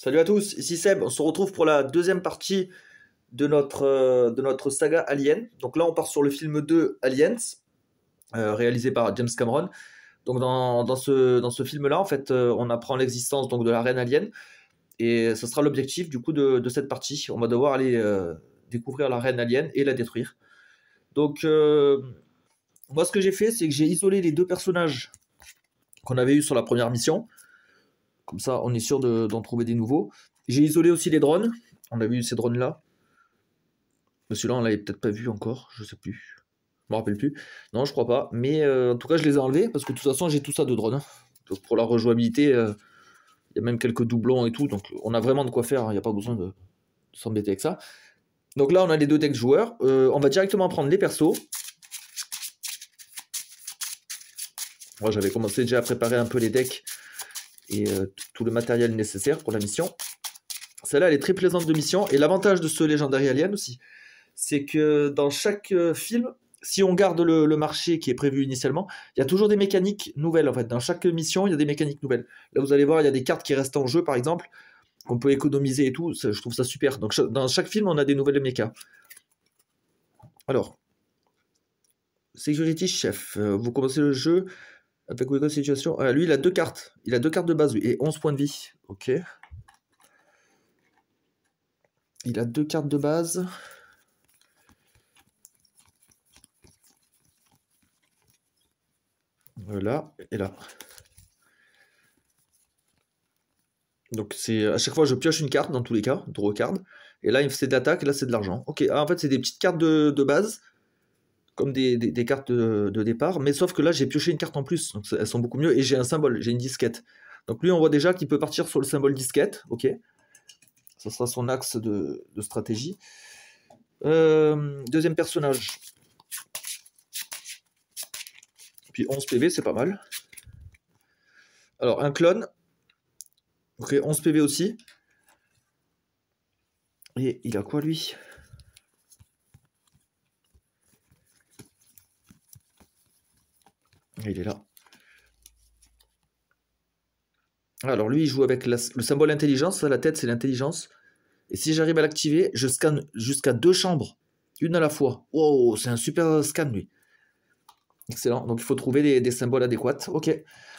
Salut à tous, ici Seb, on se retrouve pour la deuxième partie de notre saga Alien. Donc là on part sur le film 2 Aliens, réalisé par James Cameron. Donc dans ce film-là, en fait, on apprend l'existence donc, de la reine alien, et ce sera l'objectif du coup de cette partie. On va devoir aller découvrir la reine alien et la détruire. Donc moi ce que j'ai fait, c'est que j'ai isolé les deux personnages qu'on avait eu sur la première mission. Comme ça, on est sûr d'en trouver des nouveaux. J'ai isolé aussi les drones. On a vu ces drones-là. Mais celui-là, on l'avait peut-être pas vu encore, je sais plus. Je me rappelle plus. Non, je crois pas. Mais en tout cas, je les ai enlevés parce que de toute façon, j'ai tout ça de drone, hein. Donc pour la rejouabilité, il y a même quelques doublons et tout. Donc on a vraiment de quoi faire, hein. Il n'y a pas besoin de s'embêter avec ça. Donc là, on a les deux decks joueurs. On va directement prendre les persos. Moi, j'avais commencé déjà à préparer un peu les decks et tout le matériel nécessaire pour la mission. Celle-là, elle est très plaisante de mission. Et l'avantage de ce Legendary Alien aussi, c'est que dans chaque film, si on garde le marché qui est prévu initialement, il y a toujours des mécaniques nouvelles en fait. Dans chaque mission, il y a des mécaniques nouvelles. Là, vous allez voir, il y a des cartes qui restent en jeu, par exemple, qu'on peut économiser et tout. Je trouve ça super. Donc, dans chaque film, on a des nouvelles mechas. Alors, Security Chef, vous commencez le jeu avec Wego Situation. Ah, lui, il a deux cartes. Il a deux cartes de base, lui, et 11 points de vie. Ok. Il a deux cartes de base. Là et là. Donc c'est à chaque fois je pioche une carte dans tous les cas, draw card. Et là c'est de l'attaque, et là c'est de l'argent. Ok, en fait c'est des petites cartes de base, comme des cartes de départ, mais sauf que là j'ai pioché une carte en plus, donc elles sont beaucoup mieux, et j'ai un symbole, j'ai une disquette. Donc lui on voit déjà qu'il peut partir sur le symbole disquette, ok. Ça sera son axe de stratégie. Deuxième personnage. Puis 11 PV, c'est pas mal. Alors un clone. Ok, 11 PV aussi. Et il a quoi lui? Il est là. Alors lui il joue avec le symbole intelligence, la tête c'est l'intelligence. Et si j'arrive à l'activer, je scanne jusqu'à 2 chambres, une à la fois. Wow, c'est un super scan lui. Excellent, donc il faut trouver des symboles adéquats. Ok,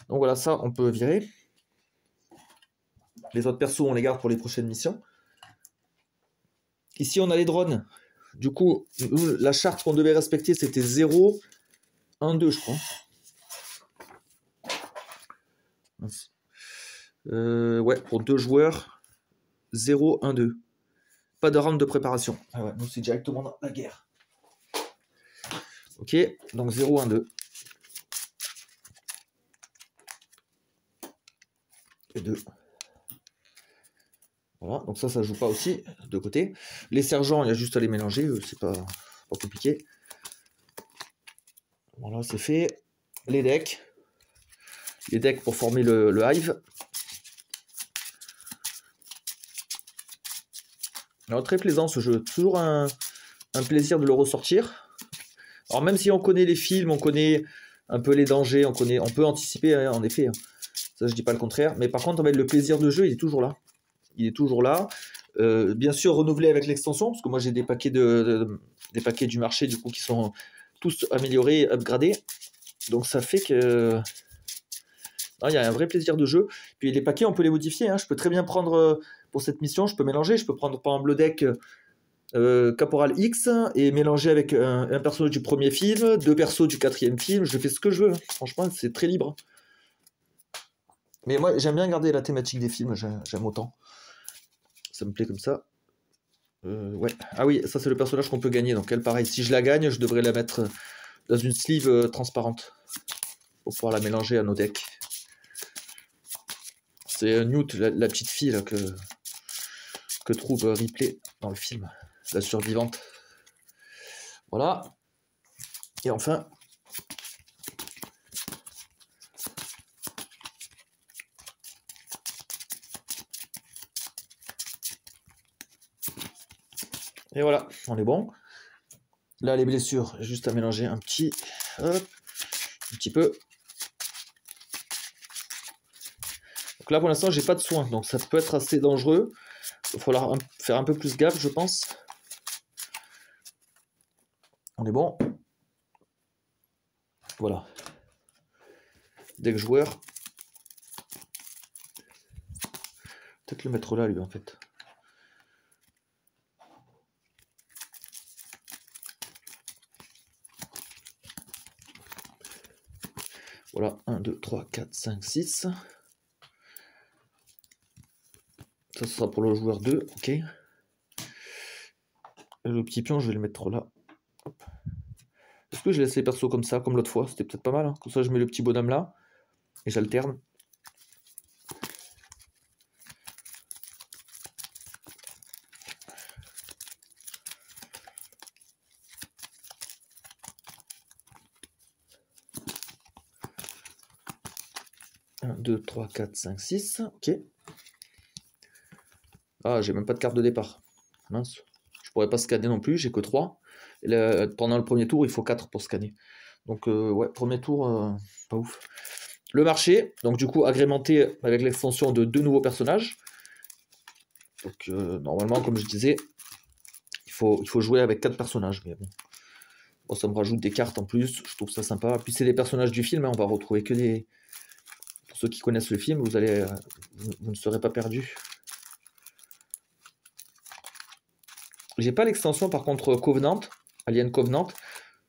donc voilà, ça on peut virer. Les autres persos on les garde pour les prochaines missions. Ici on a les drones. Du coup, la charte qu'on devait respecter c'était 0, 1, 2 je crois. Ouais, pour 2 joueurs, 0, 1, 2. Pas de round de préparation. Ah ouais, nous c'est directement dans la guerre. Ok, donc 0, 1, 2. Et 2. Voilà, donc ça joue pas aussi de côté. Les sergents, il y a juste à les mélanger, c'est pas compliqué. Voilà, c'est fait. Les decks. Les decks pour former le hive. Alors très plaisant ce jeu, toujours un plaisir de le ressortir. Alors même si on connaît les films, on connaît un peu les dangers, on peut anticiper hein, en effet. Ça je dis pas le contraire, mais par contre le plaisir de jeu il est toujours là. Il est toujours là. Bien sûr renouvelé avec l'extension, parce que moi j'ai des paquets des paquets du marché du coup qui sont tous améliorés, upgradés. Donc ça fait que il y a un vrai plaisir de jeu. Puis les paquets on peut les modifier. Hein. Je peux très bien prendre pour cette mission, je peux mélanger. Je peux prendre par exemple le deck Caporal X et mélanger avec un perso du premier film, deux persos du quatrième film. Je fais ce que je veux. Hein. Franchement c'est très libre. Mais moi j'aime bien garder la thématique des films. J'aime autant. Ça me plaît comme ça. Ouais. Ah oui, ça c'est le personnage qu'on peut gagner. Donc elle, pareil, si je la gagne, je devrais la mettre dans une sleeve transparente pour pouvoir la mélanger à nos decks. C'est Newt, la petite fille là, que trouve Ripley dans le film, la survivante. Voilà. Et enfin, et voilà, on est bon. Là, les blessures, juste à mélanger un petit, hop, un petit peu. Donc que là, pour l'instant, j'ai pas de soin. Donc, ça peut être assez dangereux. Il va falloir faire un peu plus gaffe, je pense. On est bon. Voilà. Deck joueur. Peut-être le mettre là, lui, en fait. Voilà, 1, 2, 3, 4, 5, 6. Ça, ce sera pour le joueur 2, ok. Et le petit pion, je vais le mettre là. Est-ce que je laisse les persos comme ça, comme l'autre fois? C'était peut-être pas mal, hein. Comme ça, je mets le petit bonhomme là, et j'alterne. Un, 2, 3, 4, 5, 6, ok. Ah, j'ai même pas de carte de départ. Mince. Je pourrais pas scanner non plus, j'ai que 3. Et là, pendant le premier tour, il faut 4 pour scanner. Donc, ouais, premier tour, pas ouf. Le marché, donc du coup, agrémenté avec l'extension de 2 nouveaux personnages. Donc, normalement, comme je disais, il faut jouer avec 4 personnages. Mais bon. Bon, ça me rajoute des cartes en plus, je trouve ça sympa. Puis c'est des personnages du film, hein, on va retrouver que des... Pour ceux qui connaissent le film, vous ne serez pas perdus. J'ai pas l'extension par contre Covenant, Alien Covenant.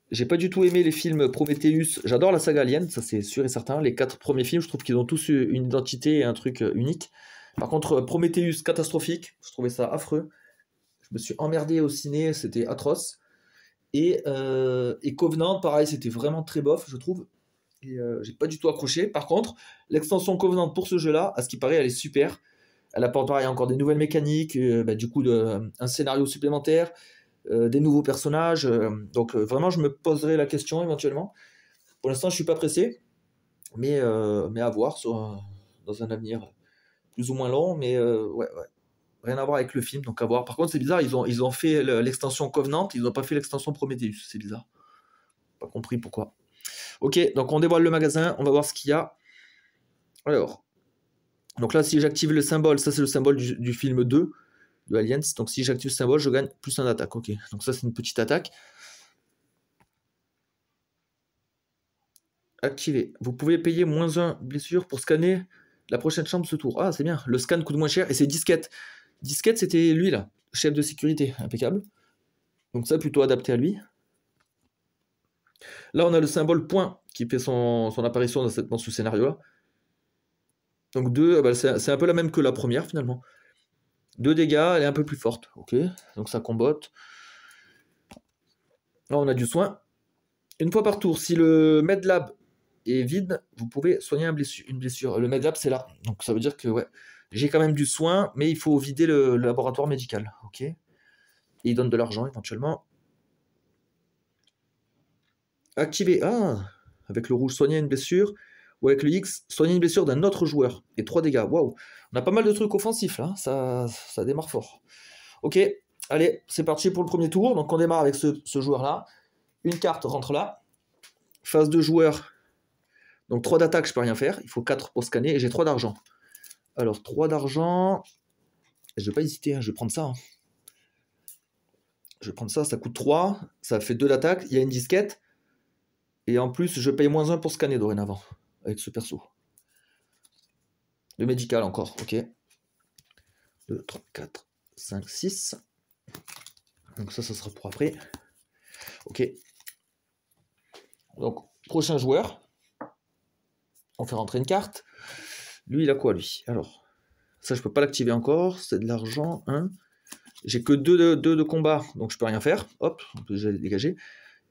J'ai pas du tout aimé les films Prometheus. J'adore la saga Alien, ça c'est sûr et certain. Les 4 premiers films, je trouve qu'ils ont tous une identité et un truc unique. Par contre, Prometheus, catastrophique. Je trouvais ça affreux. Je me suis emmerdé au ciné, c'était atroce. Et Covenant, pareil, c'était vraiment très bof, je trouve. Et j'ai pas du tout accroché. Par contre, l'extension Covenant pour ce jeu-là, à ce qui paraît, elle est super. Elle apporte pareil encore des nouvelles mécaniques, du coup un scénario supplémentaire, des nouveaux personnages. Donc vraiment, je me poserai la question éventuellement. Pour l'instant, je suis pas pressé, mais à voir dans un avenir plus ou moins long. Mais ouais, rien à voir avec le film, donc à voir. Par contre, c'est bizarre, ils ont fait l'extension Covenant, ils n'ont pas fait l'extension Prometheus. C'est bizarre. Pas compris pourquoi. Ok, donc on dévoile le magasin, on va voir ce qu'il y a. Alors, donc là, si j'active le symbole, ça c'est le symbole du film 2 de Aliens. Donc si j'active ce symbole, je gagne plus un attaque. Ok, donc ça c'est une petite attaque. Activé. Vous pouvez payer -1 blessure pour scanner la prochaine chambre ce tour. Ah, c'est bien. Le scan coûte moins cher et c'est Disquette. Disquette, c'était lui là, chef de sécurité. Impeccable. Donc ça, plutôt adapté à lui. Là, on a le symbole point qui fait son apparition dans ce scénario-là. Donc 2, bah, c'est un peu la même que la première finalement. 2 dégâts, elle est un peu plus forte. Ok, donc ça combotte. Là, on a du soin. Une fois par tour, si le medlab est vide, vous pouvez soigner une blessure. Le medlab, c'est là. Donc ça veut dire que ouais, j'ai quand même du soin, mais il faut vider le laboratoire médical. Ok. Et il donne de l'argent éventuellement. Activer. Ah, avec le rouge, soigner une blessure. Ou avec le X, soigner une blessure d'un autre joueur. Et 3 dégâts. Waouh. On a pas mal de trucs offensifs là. Ça démarre fort. Ok. Allez, c'est parti pour le premier tour. Donc on démarre avec ce joueur-là. Une carte rentre là. Phase de joueur. Donc 3 d'attaque, je peux rien faire. Il faut 4 pour scanner. Et j'ai 3 d'argent. Alors 3 d'argent. Je vais pas hésiter, hein, je vais prendre ça. Hein. Je vais prendre ça, ça coûte 3. Ça fait 2 d'attaque. Il y a une disquette. Et en plus, je paye -1 pour scanner dorénavant. Avec ce perso. Le médical encore, ok. 2, 3, 4, 5, 6. Donc ça sera pour après. Ok. Donc, prochain joueur. On fait rentrer une carte. Lui, il a quoi, lui? Alors, ça, je peux pas l'activer encore. C'est de l'argent. Hein. J'ai que 2 de combat, donc je peux rien faire. Hop, on peut déjà les dégager.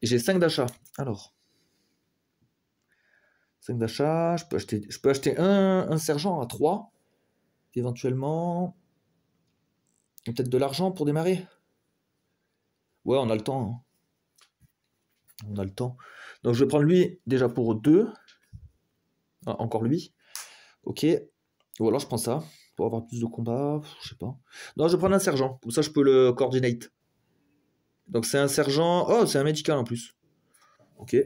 Et j'ai 5 d'achat. Alors, 5 d'achat. Je peux acheter un sergent à 3. Éventuellement. Et peut-être de l'argent pour démarrer. Ouais, on a le temps. Hein. On a le temps. Donc, je vais prendre lui déjà pour 2. Ah, encore lui. Ok. Ou alors, je prends ça. Pour avoir plus de combat. Je sais pas. Non, je vais prendre un sergent. Comme ça, je peux le coordinate. Donc, c'est un sergent. Oh, c'est un médical en plus. Ok.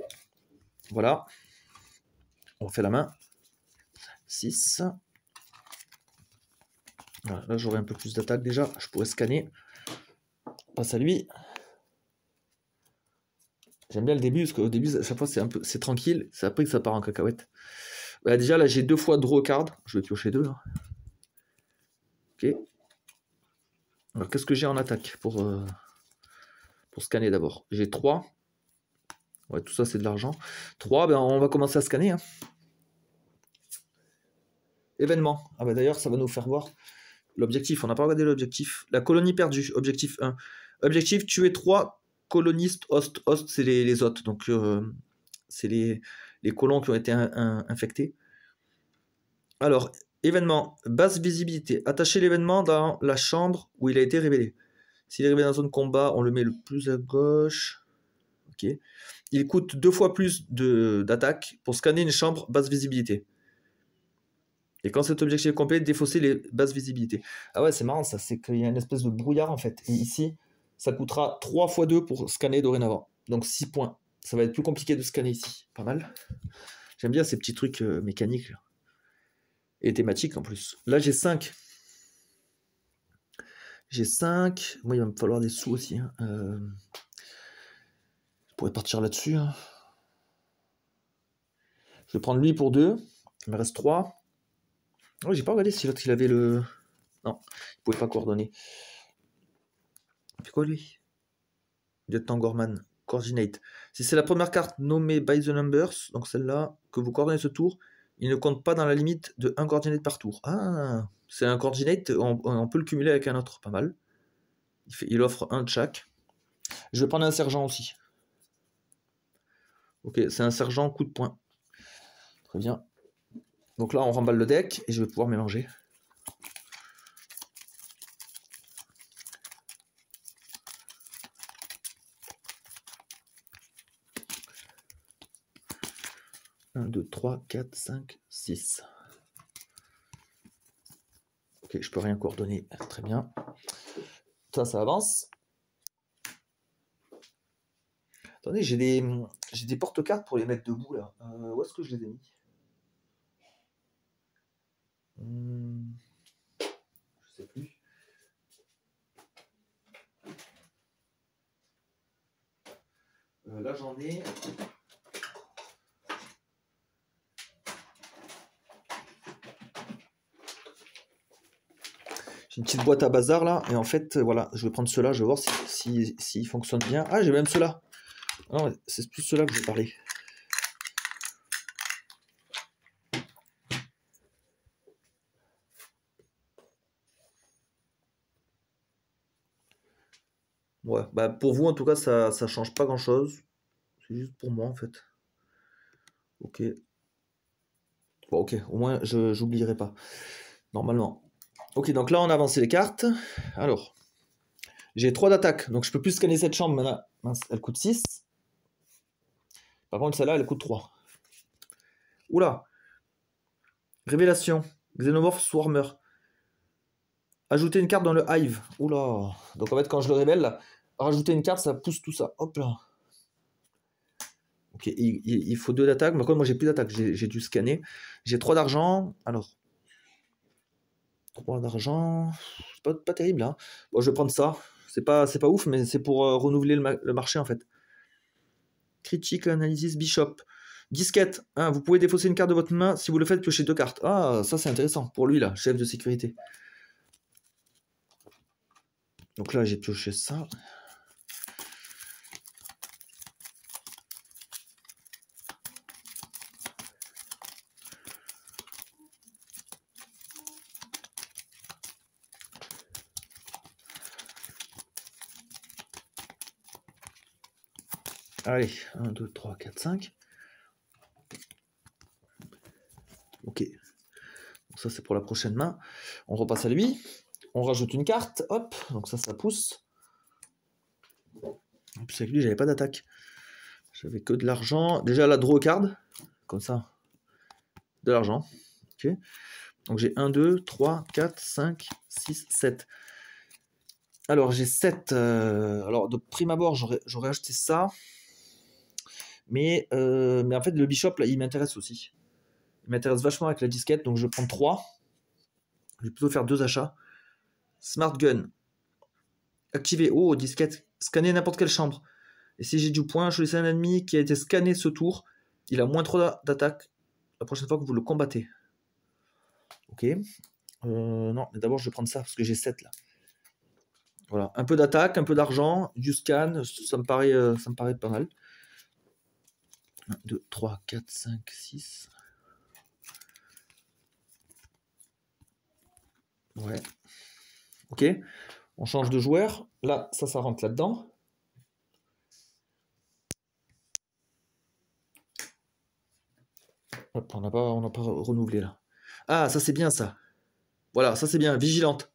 Voilà. On fait la main. 6. Voilà, là, j'aurai un peu plus d'attaque déjà. Je pourrais scanner. On passe à lui. J'aime bien le début, parce qu'au début, à chaque fois, c'est tranquille. C'est après que ça part en cacahuète. Voilà, déjà, là, j'ai 2 fois draw card. Je vais piocher 2. Là. Ok. Alors, qu'est-ce que j'ai en attaque pour scanner d'abord? J'ai 3. Ouais, tout ça, c'est de l'argent. 3, ben, on va commencer à scanner. Hein. Événement. Ah, bah d'ailleurs, ça va nous faire voir l'objectif. On n'a pas regardé l'objectif. La colonie perdue. Objectif 1. Objectif, tuer 3 colonistes host. Host, c'est les hôtes. Donc, c'est les colons qui ont été infectés. Alors, événement, basse visibilité. Attachez l'événement dans la chambre où il a été révélé. S'il est révélé dans la zone combat, on le met le plus à gauche. Ok. Il coûte 2 fois plus d'attaque pour scanner une chambre basse visibilité. Et quand cet objectif est complet, défausser les basses visibilités. Ah ouais, c'est marrant ça, c'est qu'il y a une espèce de brouillard en fait. Et ici, ça coûtera 3 x 2 pour scanner dorénavant. Donc 6 points. Ça va être plus compliqué de scanner ici. Pas mal. J'aime bien ces petits trucs mécaniques. Là. Et thématiques en plus. Là, j'ai 5. J'ai 5. Moi, il va me falloir des sous aussi. Hein. Je pourrais partir là-dessus. Hein. Je vais prendre lui pour 2. Il me reste 3. Oh, j'ai pas regardé si l'autre il avait le. Non, il pouvait pas coordonner. C'est quoi lui? Lieutenant Gorman. Coordinate. Si c'est la première carte nommée by the numbers, donc celle-là, que vous coordonnez ce tour, il ne compte pas dans la limite de 1 coordinate par tour. Ah, c'est un coordinate, on peut le cumuler avec un autre, pas mal. Il offre un de chaque. Je vais prendre un sergent aussi. Ok, c'est un sergent coup de poing. Très bien. Donc là, on remballe le deck et je vais pouvoir mélanger. Un, 2, 3, 4, 5, 6. Ok, je peux rien coordonner. Très bien. Ça avance. Attendez, j'ai des porte-cartes pour les mettre debout là. Où est-ce que je les ai mis? Je sais plus. Là j'en ai. J'ai une petite boîte à bazar là, et en fait, voilà, je vais prendre ceux-là, je vais voir s'ils fonctionnent bien. Ah, j'ai même ceux-là. Non, c'est plus ceux-là que je vais parler. Ouais, bah pour vous en tout cas, ça change pas grand-chose. C'est juste pour moi en fait. Ok. Bon, ok, au moins j'oublierai pas. Normalement. Ok, donc là on a avancé les cartes. Alors, j'ai 3 d'attaque, donc je peux plus scanner cette chambre maintenant. Mince, elle coûte 6. Par contre, celle-là, elle coûte 3. Oula. Révélation. Xenomorph Swarmer. Ajouter une carte dans le Hive. Oula. Donc en fait, quand je le révèle, là, rajouter une carte, ça pousse tout ça. Hop là. Ok, il faut 2 d'attaque. Mais moi, j'ai plus d'attaque. J'ai dû scanner. J'ai 3 d'argent. Alors. 3 d'argent. C'est pas terrible, hein. Bon, je vais prendre ça. C'est pas ouf, mais c'est pour renouveler le marché, en fait. Critique, analysis, bishop. Disquette. Hein, vous pouvez défausser une carte de votre main. Si vous le faites, piochez 2 cartes. Ah, ça, c'est intéressant. Pour lui, là, chef de sécurité. Donc là, j'ai pioché ça. Allez, 1, 2, 3, 4, 5. Ok. Donc ça, c'est pour la prochaine main. On repasse à lui. On rajoute une carte. Hop. Donc ça pousse. En plus, avec lui, j'avais pas d'attaque. J'avais que de l'argent. Déjà, la draw card. Comme ça. De l'argent. Ok. Donc j'ai 1, 2, 3, 4, 5, 6, 7. Alors j'ai 7. Alors de prime abord, j'aurais acheté ça. Mais en fait, le bishop, là, il m'intéresse aussi. Il m'intéresse vachement avec la disquette. Donc je vais prendre 3. Je vais plutôt faire 2 achats. Smart Gun. Activé. Oh, disquette. Scanner n'importe quelle chambre. Et si j'ai du point, je laisse un ennemi qui a été scanné ce tour. Il a moins 3 d'attaque la prochaine fois que vous le combattez. Ok. Non, mais d'abord je vais prendre ça parce que j'ai 7 là. Voilà. Un peu d'attaque, un peu d'argent, du scan. Ça me paraît pas mal. 1, 2, 3, 4, 5, 6. Ouais. Ok. On change de joueur. Là, ça rentre là-dedans. Hop, on n'a pas renouvelé là. Ah, ça c'est bien ça. Voilà, ça c'est bien. Vigilante.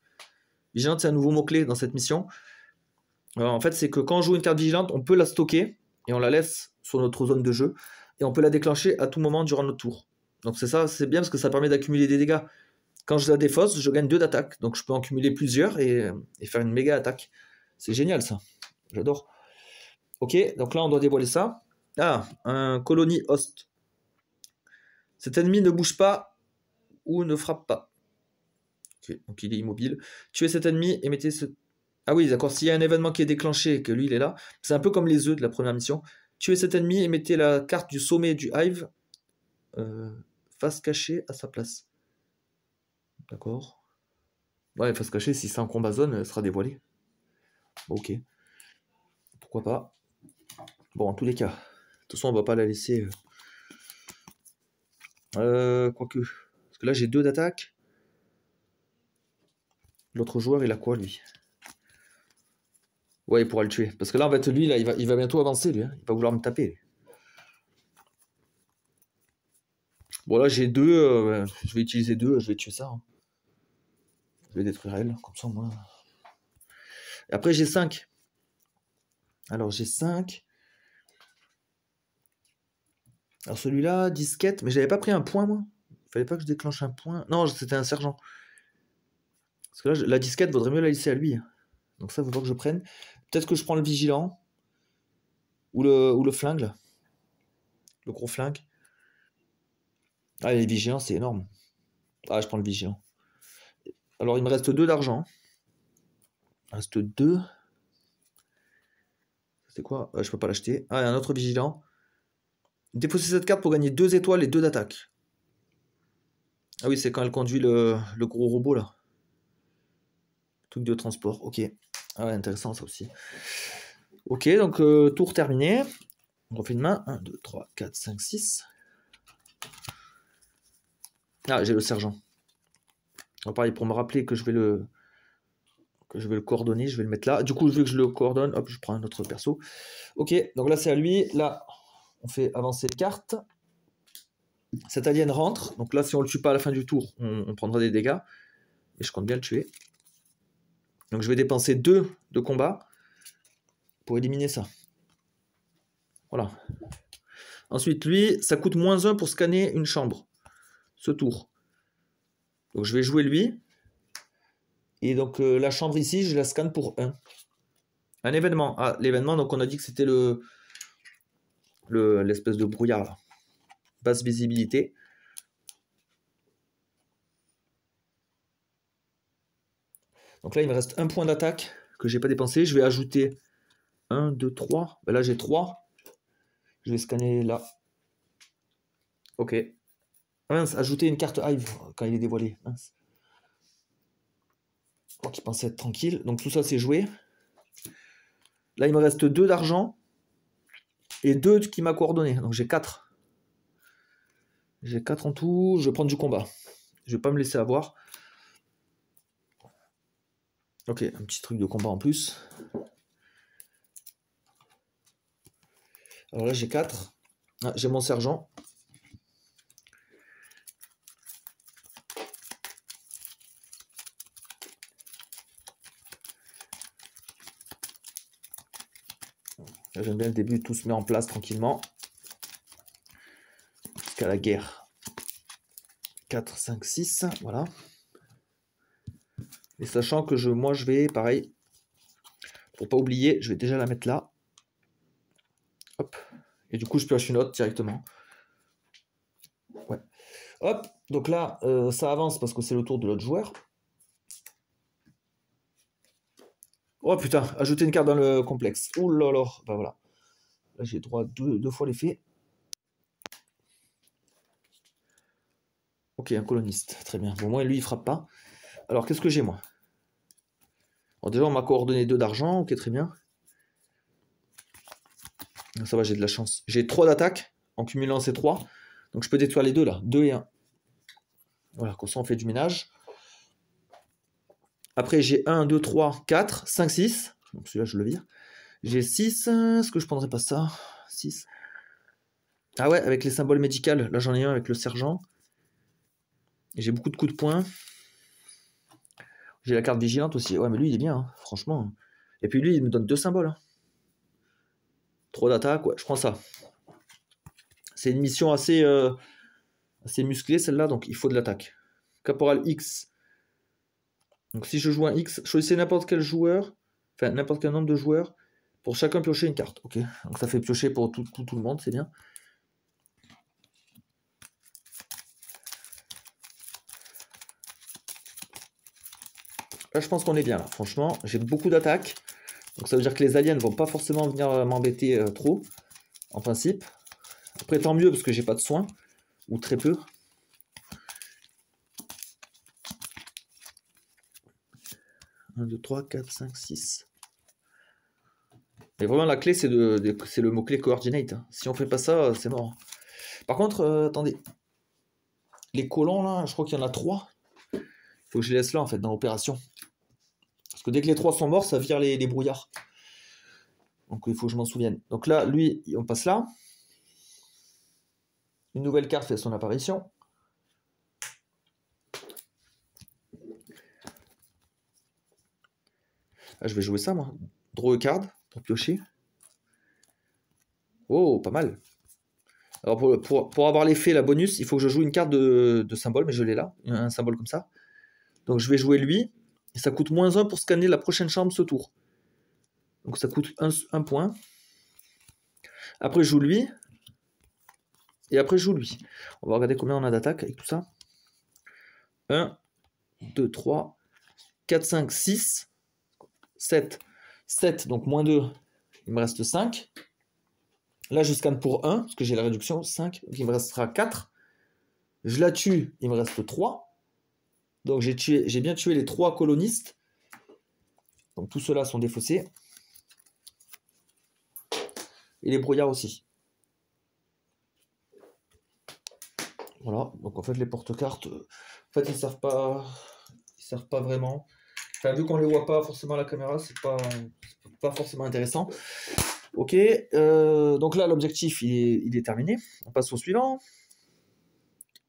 Vigilante, c'est un nouveau mot-clé dans cette mission. Alors, en fait, c'est que quand on joue une carte vigilante, on peut la stocker et on la laisse sur notre zone de jeu. Et on peut la déclencher à tout moment durant notre tour. Donc c'est ça, c'est bien parce que ça permet d'accumuler des dégâts. Quand je la défausse, je gagne 2 d'attaque. Donc je peux en cumuler plusieurs et faire une méga attaque. C'est génial ça. J'adore. Ok, donc là on doit dévoiler ça. Ah, un colonie host. Cet ennemi ne bouge pas ou ne frappe pas. Ok, donc il est immobile. Tuez cet ennemi et mettez ce... Ah oui, d'accord, s'il y a un événement qui est déclenché et que lui il est là, c'est un peu comme les œufs de la première mission. Tuez cet ennemi et mettez la carte du sommet du hive face cachée à sa place. D'accord. Ouais, face cachée, si c'est en combat zone, elle sera dévoilée. Ok. Pourquoi pas. Bon, en tous les cas. De toute façon, on va pas la laisser... quoique. Parce que là, j'ai 2 d'attaque. L'autre joueur, il a quoi, lui? Ouais, il pourra le tuer. Parce que là, en fait, lui, là, il va bientôt avancer, lui. Hein. Il va vouloir me taper. Lui. Bon, là, j'ai 2. Je vais utiliser 2. Je vais tuer ça. Hein. Je vais détruire elle. Comme ça, moi... Et après, j'ai 5. Alors, j'ai 5. Alors, celui-là, disquette. Mais j'avais pas pris un point, moi. Il fallait pas que je déclenche un point. Non, c'était un sergent. Parce que là, la disquette, vaudrait mieux la laisser à lui. Donc ça, il faut que je prenne. Peut-être que je prends le vigilant. Ou le flingue, là. Le gros flingue. Ah, les vigilants, c'est énorme. Ah, je prends le vigilant. Alors, il me reste 2 d'argent. Il me reste 2. C'est quoi? Je peux pas l'acheter. Ah, il y a un autre vigilant. Défausser cette carte pour gagner 2 étoiles et 2 d'attaque. Ah oui, c'est quand elle conduit le gros robot, là. Truc de transport, ok. Ah ouais, intéressant, ça aussi. Ok, donc tour terminé. On refait une main. 1, 2, 3, 4, 5, 6. Ah, j'ai le sergent. Alors, pareil, pour me rappeler que je vais le coordonner, je vais le mettre là. Du coup, je veux que je le coordonne. Hop, je prends un autre perso. Ok, donc là, c'est à lui. Là, on fait avancer les cartes. Cet alien rentre. Donc là, si on le tue pas à la fin du tour, on prendra des dégâts. Et je compte bien le tuer. Donc je vais dépenser 2 de combat pour éliminer ça. Voilà. Ensuite, lui, ça coûte -1 pour scanner une chambre. Ce tour. Donc je vais jouer lui. Et donc la chambre ici, je la scanne pour 1. Un événement. Ah, l'événement, donc on a dit que c'était l'espèce de brouillard là. Basse visibilité. Donc là, il me reste 1 point d'attaque que j'ai pas dépensé. Je vais ajouter 1, 2, 3. Ben là, j'ai 3. Je vais scanner là. Ok. Mince, ajouter une carte Hive quand il est dévoilé. Mince. Donc il pensait être tranquille. Donc tout ça, c'est joué. Là, il me reste 2 d'argent. Et 2 qui m'a coordonné. Donc j'ai 4. J'ai 4 en tout. Je vais prendre du combat. Je vais pas me laisser avoir. Ok, un petit truc de combat en plus. Alors là, j'ai 4. Ah, j'ai mon sergent. J'aime bien le début, tout se met en place tranquillement. Jusqu'à la guerre. 4, 5, 6, voilà. Et sachant que moi je vais, pareil, pour pas oublier, je vais déjà la mettre là. Hop. Et du coup, je pioche une autre directement. Ouais. Hop. Donc là, ça avance parce que c'est le tour de l'autre joueur. Oh putain, ajouter une carte dans le complexe. Ouh là là. Bah voilà. Là, j'ai droit à deux fois l'effet. Ok, un coloniste. Très bien. Bon, moi, lui, il frappe pas. Alors, qu'est-ce que j'ai, moi? Bon, déjà, on m'a coordonné 2 d'argent. Ok, très bien. Ça va, j'ai de la chance. J'ai 3 d'attaque en cumulant ces 3. Donc, je peux détruire les 2 là. 2 et 1. Voilà, comme ça, on fait du ménage. Après, j'ai 1, 2, 3, 4, 5, 6. Donc, celui-là, je le vire. J'ai 6. Est-ce que je prendrais pas ça? 6. Ah ouais, avec les symboles médicaux. Là, j'en ai un avec le sergent. J'ai beaucoup de coups de poing. J'ai la carte vigilante aussi. Ouais, mais lui, il est bien, hein, franchement. Et puis lui, il me donne 2 symboles. Hein. 3 d'attaque, ouais, je prends ça. C'est une mission assez musclée, celle-là, donc il faut de l'attaque. Caporal X. Donc si je joue un X, choisissez n'importe quel joueur, enfin n'importe quel nombre de joueurs, pour chacun piocher une carte. Ok, donc ça fait piocher pour tout le monde, c'est bien. Là, je pense qu'on est bien, là. Franchement, j'ai beaucoup d'attaques. Donc ça veut dire que les aliens ne vont pas forcément venir m'embêter trop, en principe. Après, tant mieux, parce que j'ai pas de soins, ou très peu. 1, 2, 3, 4, 5, 6. Mais vraiment, la clé, c'est le mot-clé coordinate. Hein. Si on fait pas ça, c'est mort. Par contre, attendez. Les colons, là, je crois qu'il y en a 3. Il faut que je les laisse là, en fait, dans l'opération. Parce que dès que les 3 sont morts, ça vire les brouillards. Donc, il faut que je m'en souvienne. Donc là, lui, on passe là. Une nouvelle carte fait son apparition. Ah, je vais jouer ça, moi. Draw a card, pour piocher. Oh, pas mal. Alors, pour avoir l'effet, la bonus, il faut que je joue une carte de symbole, mais je l'ai là. Un symbole comme ça. Donc, je vais jouer lui. Et ça coûte -1 pour scanner la prochaine chambre ce tour. Donc, ça coûte 1 point. Après, je joue lui. Et après, je joue lui. On va regarder combien on a d'attaque avec tout ça. 1, 2, 3, 4, 5, 6, 7. 7, donc -2. Il me reste 5. Là, je scanne pour 1, parce que j'ai la réduction. 5, donc il me restera 4. Je la tue, il me reste 3. Donc j'ai bien tué les 3 colonistes. Donc tous ceux-là sont défaussés. Et les brouillards aussi. Voilà, donc en fait les porte-cartes, en fait ils servent pas vraiment. Enfin, vu qu'on les voit pas forcément à la caméra, c'est pas forcément intéressant. Ok, donc là l'objectif il est terminé. On passe au suivant.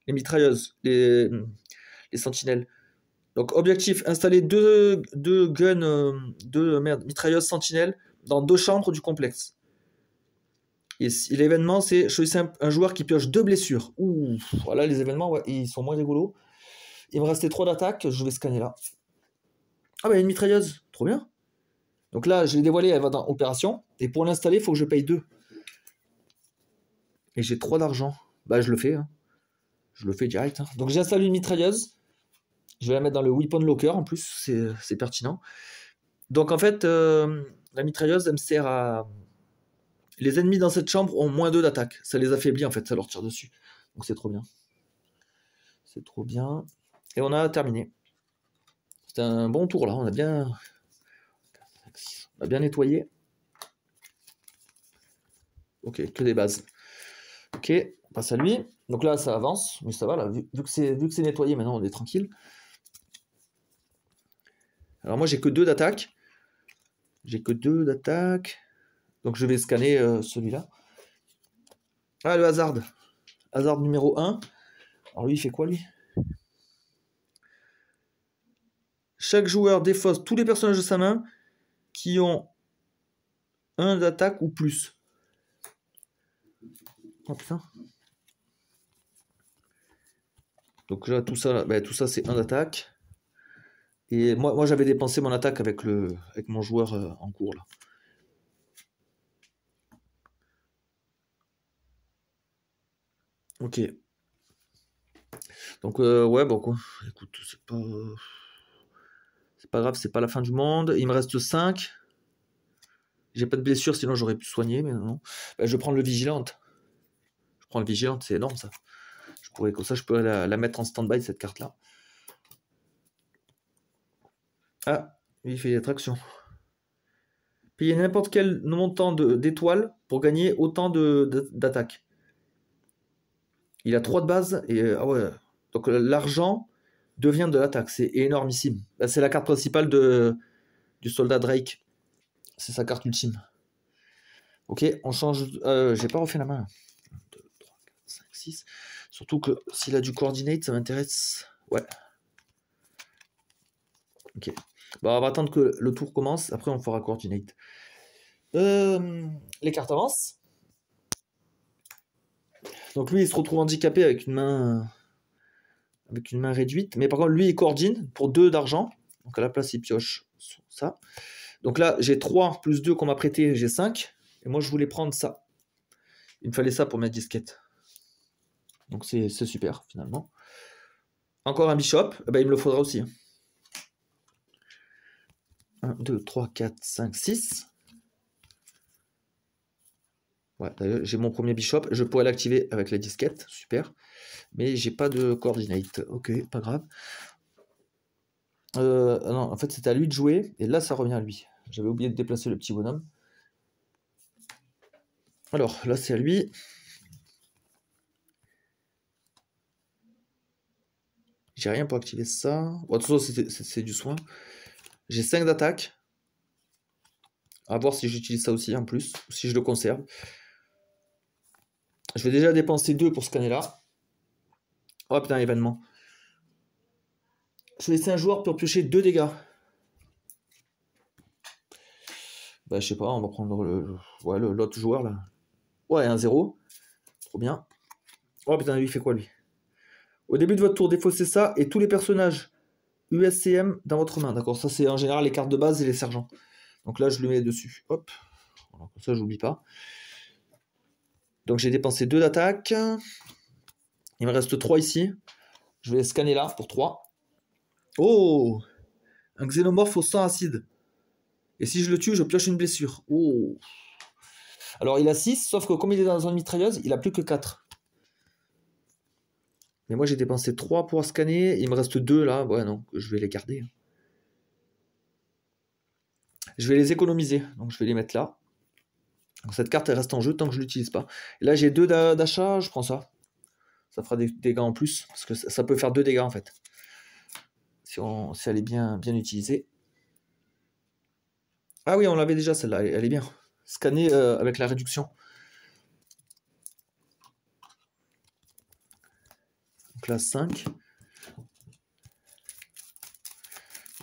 Les mitrailleuses, les sentinelles. Donc objectif, installer deux guns, mitrailleuses sentinelles dans 2 chambres du complexe. Et l'événement, c'est choisir un joueur qui pioche 2 blessures. Ouh, voilà, les événements, ouais, ils sont moins rigolos. Il me restait 3 d'attaque, je vais scanner là. Ah bah, il y a une mitrailleuse, trop bien. Donc là, je l'ai dévoilée, elle va dans opération. Et pour l'installer, il faut que je paye 2. Et j'ai 3 d'argent. Bah, je le fais. Hein. Je le fais direct. Hein. Donc j'installe une mitrailleuse. Je vais la mettre dans le weapon locker en plus, c'est pertinent. Donc en fait, la mitrailleuse, elle me sert à... Les ennemis dans cette chambre ont -2 d'attaque. Ça les affaiblit en fait, ça leur tire dessus. Donc c'est trop bien. C'est trop bien. Et on a terminé. C'était un bon tour là, on a bien nettoyé. Ok, que des bases. Ok, on passe à lui. Donc là, ça avance, mais ça va là. Vu que c'est nettoyé, maintenant on est tranquille. Alors moi, j'ai que 2 d'attaque. Donc je vais scanner celui-là. Ah, le hasard. Hasard numéro 1. Alors lui, il fait quoi lui? Chaque joueur défausse tous les personnages de sa main qui ont 1 d'attaque ou plus. Oh putain. Donc là, tout ça c'est 1 d'attaque. Et moi j'avais dépensé mon attaque avec mon joueur en cours là. Ok. Donc ouais, bon quoi. Écoute, c'est pas grave, c'est pas la fin du monde. Il me reste 5. J'ai pas de blessure, sinon j'aurais pu soigner, mais non. Bah, je vais prendre le vigilante. Je prends le vigilante, c'est énorme ça. Comme ça, je pourrais la mettre en stand-by, cette carte-là. Ah, il fait attraction. Payer n'importe quel montant d'étoiles pour gagner autant d'attaques. Il a 3 de base, et ah ouais. Donc l'argent devient de l'attaque, c'est énormissime. Là, c'est la carte principale du soldat Drake. C'est sa carte ultime. Ok, on change. J'ai pas refait la main. 1, 2, 3, 4, 5, 6. Surtout que s'il a du coordinate, ça m'intéresse. Ouais. Ok. Bon, on va attendre que le tour commence. Après, on fera coordinate. Les cartes avancent. Donc lui, il se retrouve handicapé avec une main réduite. Mais par contre, lui, il coordine pour 2 d'argent. Donc à la place, il pioche ça. Donc là, j'ai 3 plus 2 qu'on m'a prêté, j'ai 5. Et moi, je voulais prendre ça. Il me fallait ça pour ma disquette. Donc c'est super, finalement. Encore un bishop. Eh ben, il me le faudra aussi. 1, 2, 3, 4, 5, 6. Ouais, j'ai mon premier bishop. Je pourrais l'activer avec la disquette. Super. Mais j'ai pas de coordinate. Ok, pas grave. Non, en fait, c'est à lui de jouer. Et là, ça revient à lui. J'avais oublié de déplacer le petit bonhomme. Alors, là, c'est à lui. J'ai rien pour activer ça. Bon, de toute façon, c'est du soin. J'ai 5 d'attaque. À voir si j'utilise ça aussi en plus. Ou si je le conserve. Je vais déjà dépenser 2 pour scanner là. Oh putain, événement. Je vais laisser un joueur pour piocher 2 dégâts. Bah, je sais pas, on va prendre l'autre joueur là. Ouais, 1-0. Trop bien. Oh putain, lui, il fait quoi lui? Au début de votre tour, défaussez ça et tous les personnages USCM dans votre main. D'accord, ça c'est en général les cartes de base et les sergents. Donc là, je le mets dessus. Hop. Voilà, comme ça, j'oublie pas. Donc j'ai dépensé 2 d'attaque. Il me reste 3 ici. Je vais scanner là pour 3. Oh! Un xénomorphe au sang acide. Et si je le tue, je pioche une blessure. Oh! Alors il a 6, sauf que comme il est dans la zone mitrailleuse, il a plus que 4. Mais moi j'ai dépensé 3 pour scanner. Il me reste 2 là. Ouais, non, je vais les garder. Je vais les économiser. Donc je vais les mettre là. Donc, cette carte elle reste en jeu tant que je ne l'utilise pas. Et là j'ai 2 d'achat, je prends ça. Ça fera des dégâts en plus. Parce que ça peut faire 2 dégâts en fait. Si elle est bien utilisée. Ah oui, on l'avait déjà celle-là, elle est bien. Scanner avec la réduction. Donc là 5.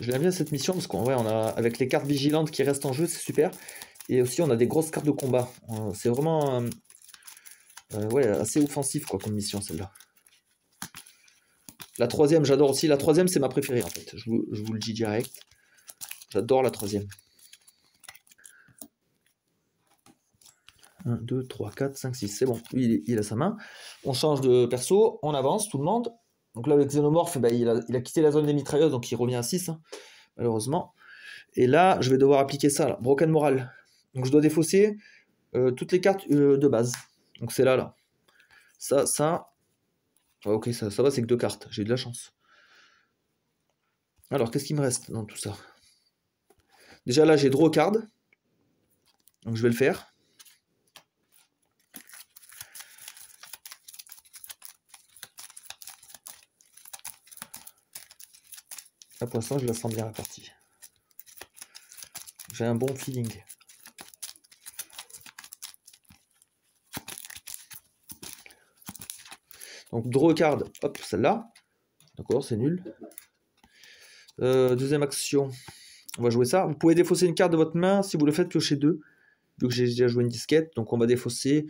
Je l'aime bien cette mission parce qu'on on a avec les cartes vigilantes qui restent en jeu, c'est super. Et aussi on a des grosses cartes de combat. C'est vraiment ouais, assez offensif quoi comme mission celle-là. La troisième, j'adore aussi. La troisième, c'est ma préférée en fait. Je vous le dis direct. J'adore la troisième. 1, 2, 3, 4, 5, 6. C'est bon. Lui, il a sa main. On change de perso. On avance, tout le monde. Donc là, le xénomorphe, ben, il a quitté la zone des mitrailleuses, donc il revient à 6, hein, malheureusement. Et là, je vais devoir appliquer ça, là. Broken Moral. Donc je dois défausser toutes les cartes de base. Donc c'est là. Ça. Ouais, ok, ça va, c'est que 2 cartes. J'ai eu de la chance. Alors, qu'est-ce qu'il me reste dans tout ça? Déjà là, j'ai draw card. Donc je vais le faire. Là, pour l'instant, je la sens bien la partie. J'ai un bon feeling. Donc draw card, hop, celle-là. D'accord, c'est nul. Deuxième action, on va jouer ça. Vous pouvez défausser une carte de votre main si vous le faites piocher 2. Vu que j'ai déjà joué une disquette, donc on va défausser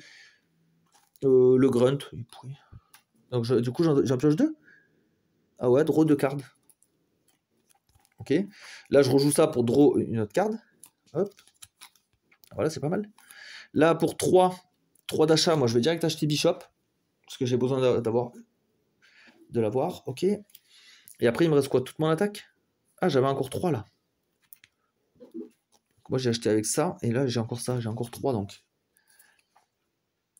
le grunt. Donc du coup j'en pioche 2. Ah ouais, draw 2 cartes. Ok. Là je rejoue ça pour draw une autre carte. Hop. Voilà, c'est pas mal. Là pour 3 d'achat, moi je vais direct acheter Bishop. Parce que j'ai besoin de l'avoir. Ok. Et après il me reste quoi? Toute mon attaque? Ah, j'avais encore 3 là. Moi, j'ai acheté avec ça. Et là, j'ai encore ça. J'ai encore 3 donc.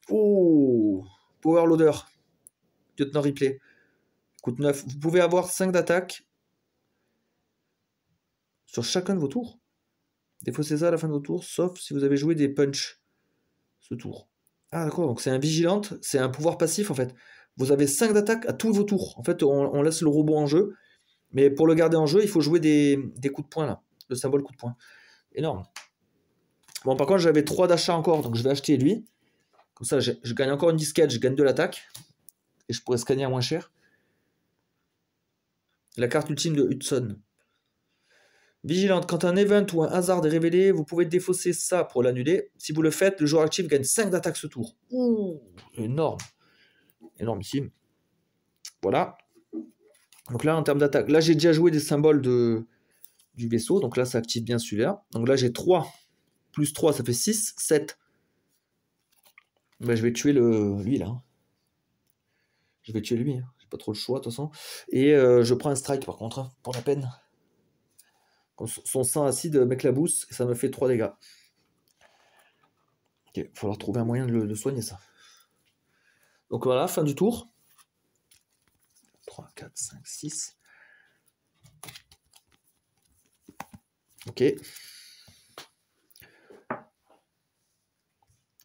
Oh, Power Loader. Lieutenant Ripley. Coûte 9. Vous pouvez avoir 5 d'attaque sur chacun de vos tours. Défaussez ça à la fin de vos tours, sauf si vous avez joué des punch ce tour. Ah d'accord, donc c'est un vigilante, c'est un pouvoir passif en fait. Vous avez 5 d'attaque à tous vos tours. En fait, on laisse le robot en jeu, mais pour le garder en jeu, il faut jouer des coups de poing là. Le symbole coup de poing. Énorme. Bon, par contre, j'avais 3 d'achat encore, donc je vais acheter lui. Comme ça, je gagne encore une disquette, je gagne de l'attaque. Et je pourrais scanner à moins cher. La carte ultime de Hudson. Vigilante, quand un event ou un hasard est révélé, vous pouvez défausser ça pour l'annuler. Si vous le faites, le joueur actif gagne 5 d'attaque ce tour. Ouh, énorme. Énormissime. Voilà. Donc là, en termes d'attaque, là j'ai déjà joué des symboles du vaisseau. Donc là, ça active bien celui-là. Donc là, j'ai 3. Plus 3, ça fait 6, 7. Ben, je vais tuer lui là. Je vais tuer lui. Hein. J'ai pas trop le choix de toute façon. Et je prends un strike par contre, hein, pour la peine. Son sang acide m'éclabousse et ça me fait 3 dégâts. Ok, il va falloir trouver un moyen de soigner ça. Donc voilà, fin du tour. 3, 4, 5, 6. Ok.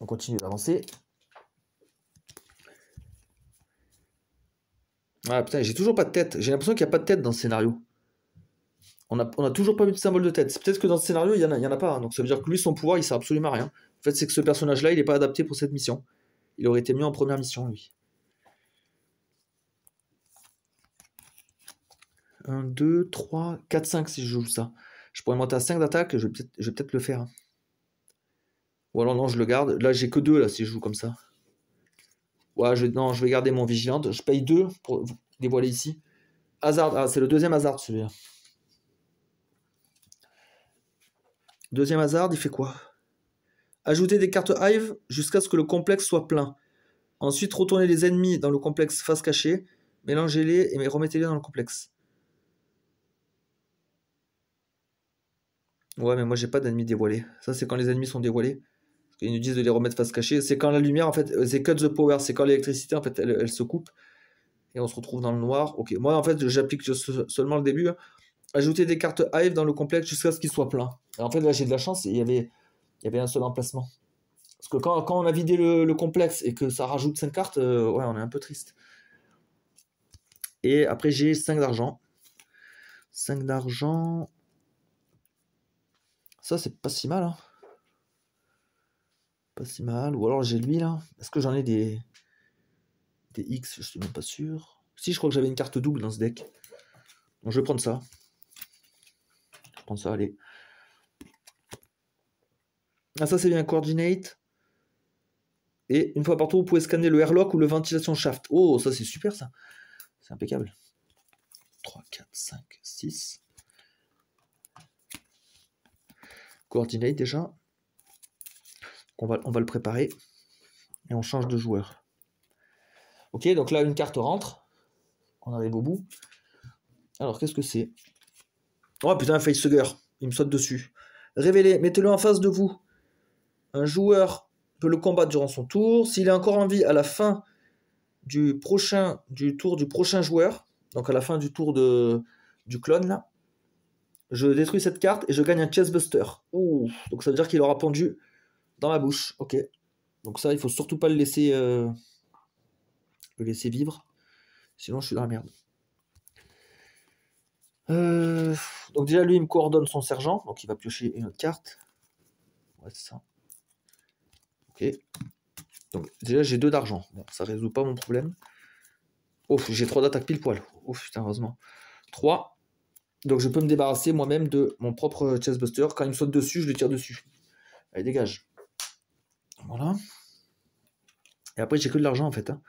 On continue d'avancer. Ah putain, j'ai toujours pas de tête. J'ai l'impression qu'il n'y a pas de tête dans ce scénario. On a toujours pas vu de symbole de tête. C'est peut-être que dans ce scénario, il y en a pas. Hein. Donc ça veut dire que lui, son pouvoir, il sert absolument à rien. En fait, c'est que ce personnage-là, il n'est pas adapté pour cette mission. Il aurait été mieux en première mission, lui. 1, 2, 3, 4, 5 si je joue ça. Je pourrais monter à 5 d'attaque, je vais peut-être le faire. Hein. Ou alors non, je le garde. Là, j'ai que 2 là, si je joue comme ça. Ouais, non, je vais garder mon vigilante. Je paye 2 pour dévoiler ici. Hazard, ah, c'est le deuxième hasard celui-là. Deuxième hasard, il fait quoi? Ajouter des cartes Hive jusqu'à ce que le complexe soit plein. Ensuite, retournez les ennemis dans le complexe face cachée, mélangez-les et remettez-les dans le complexe. Ouais, mais moi j'ai pas d'ennemis dévoilés. Ça, c'est quand les ennemis sont dévoilés. Ils nous disent de les remettre face cachée. C'est quand la lumière, en fait, c'est cut the power. C'est quand l'électricité, en fait, elle se coupe. Et on se retrouve dans le noir. Ok, moi, en fait, j'applique seulement le début. Hein. Ajouter des cartes Hive dans le complexe jusqu'à ce qu'il soit plein. Et en fait, là, j'ai de la chance. Il y avait un seul emplacement. Parce que quand on a vidé le complexe et que ça rajoute 5 cartes, ouais, on est un peu triste. Et après, j'ai 5 d'argent. 5 d'argent. Ça, c'est pas si mal. Hein. Pas si mal. Ou alors j'ai lui là. Est-ce que j'en ai des X? Je suis même pas sûr. Si, je crois que j'avais une carte double dans ce deck. Donc je vais prendre ça. Je vais prendre ça, allez. Ah, ça c'est bien. Coordinate. Et une fois par tour, vous pouvez scanner le airlock ou le ventilation shaft. Oh, ça c'est super ça. C'est impeccable. 3, 4, 5, 6. Coordinate déjà. On va le préparer. Et on change de joueur. Ok, donc là une carte rentre. On arrive au bout. Alors qu'est-ce que c'est? Oh putain, un facehugger. Il me saute dessus. Révélez, mettez-le en face de vous. Un joueur peut le combattre durant son tour. S'il est encore en vie à la fin du tour du prochain joueur, donc à la fin du tour du clone là, je détruis cette carte et je gagne un chestbuster. Ouh, donc ça veut dire qu'il aura pendu dans ma bouche. Ok. Donc ça, il faut surtout pas le laisser vivre. Sinon, je suis dans la merde. Donc déjà, lui, il me coordonne son sergent. Donc il va piocher une autre carte. Ouais, c'est ça. Ok. Donc déjà, j'ai 2 d'argent. Bon, ça résout pas mon problème. Oh, j'ai 3 d'attaque pile poil. Oh putain, heureusement. 3. Donc je peux me débarrasser moi-même de mon propre chestbuster. Quand il me saute dessus, je le tire dessus. Allez, dégage. Voilà. Et après, j'ai que de l'argent en fait. Hein.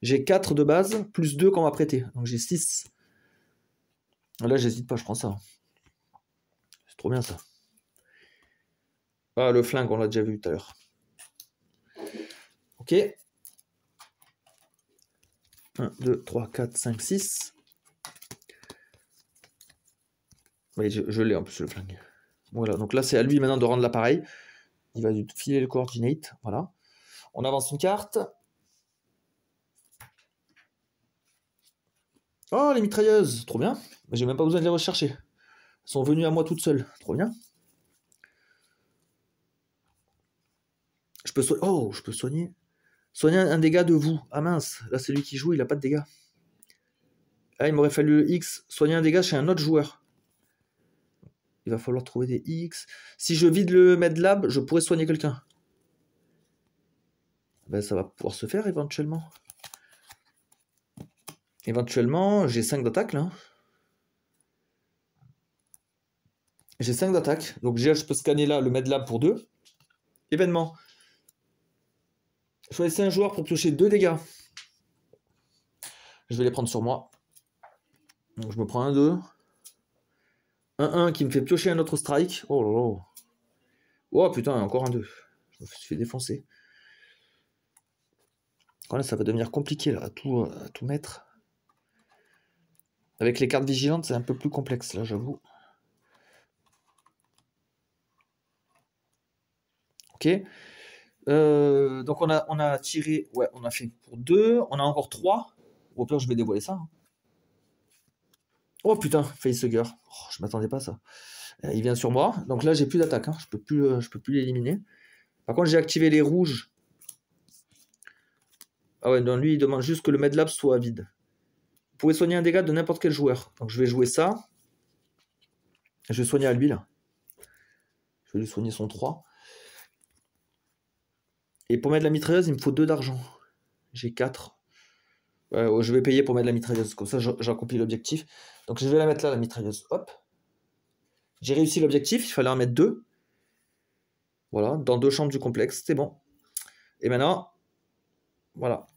J'ai 4 de base, plus 2 qu'on m'a prêté. Donc j'ai 6. Là, j'hésite pas, je prends ça. C'est trop bien ça. Ah, le flingue, on l'a déjà vu tout à l'heure. Ok. 1, 2, 3, 4, 5, 6. Oui, je l'ai en plus le flingue. Voilà, donc là c'est à lui maintenant de rendre l'appareil. Il va lui filer le coordinate, voilà. On avance une carte. Oh, les mitrailleuses, trop bien. J'ai même pas besoin de les rechercher. Elles sont venues à moi toutes seules, trop bien. Je peux soigner. Oh, je peux soigner. Soigner un dégât de vous. Ah mince, là c'est lui qui joue, il a pas de dégâts. Ah, il m'aurait fallu le X. Soigner un dégât chez un autre joueur. Il va falloir trouver des X. Si je vide le Medlab, je pourrais soigner quelqu'un. Ben, ça va pouvoir se faire éventuellement. Éventuellement, j'ai 5 d'attaque là. J'ai 5 d'attaque. Donc déjà, je peux scanner là le Medlab pour 2. Événement. Choisissez un joueur pour piocher 2 dégâts. Je vais les prendre sur moi. Donc je me prends un 2. Un 1 qui me fait piocher un autre strike. Oh là là. Oh putain, encore un 2. Je me suis fait défoncer. Voilà, ça va devenir compliqué là, à tout mettre. Avec les cartes vigilantes, c'est un peu plus complexe là, j'avoue. Ok. Donc on a tiré. Ouais, on a fait pour 2. On a encore 3. Au pire, je vais dévoiler ça. Hein. Oh putain, Facehugger. Oh, je m'attendais pas à ça. Il vient sur moi. Donc là, j'ai plus d'attaque. Hein. Je peux plus l'éliminer. Par contre, j'ai activé les rouges. Ah ouais, donc lui, il demande juste que le Medlab soit vide. Vous pouvez soigner un dégât de n'importe quel joueur. Donc je vais jouer ça. Je vais soigner à lui, là. Je vais lui soigner son 3. Et pour mettre la mitrailleuse, il me faut 2 d'argent. J'ai 4. Ouais, je vais payer pour mettre la mitrailleuse. Comme ça, j'accomplis l'objectif. Donc je vais la mettre là, la mitrailleuse. Hop. J'ai réussi l'objectif. Il fallait en mettre 2. Voilà, dans 2 chambres du complexe. C'est bon. Et maintenant, voilà.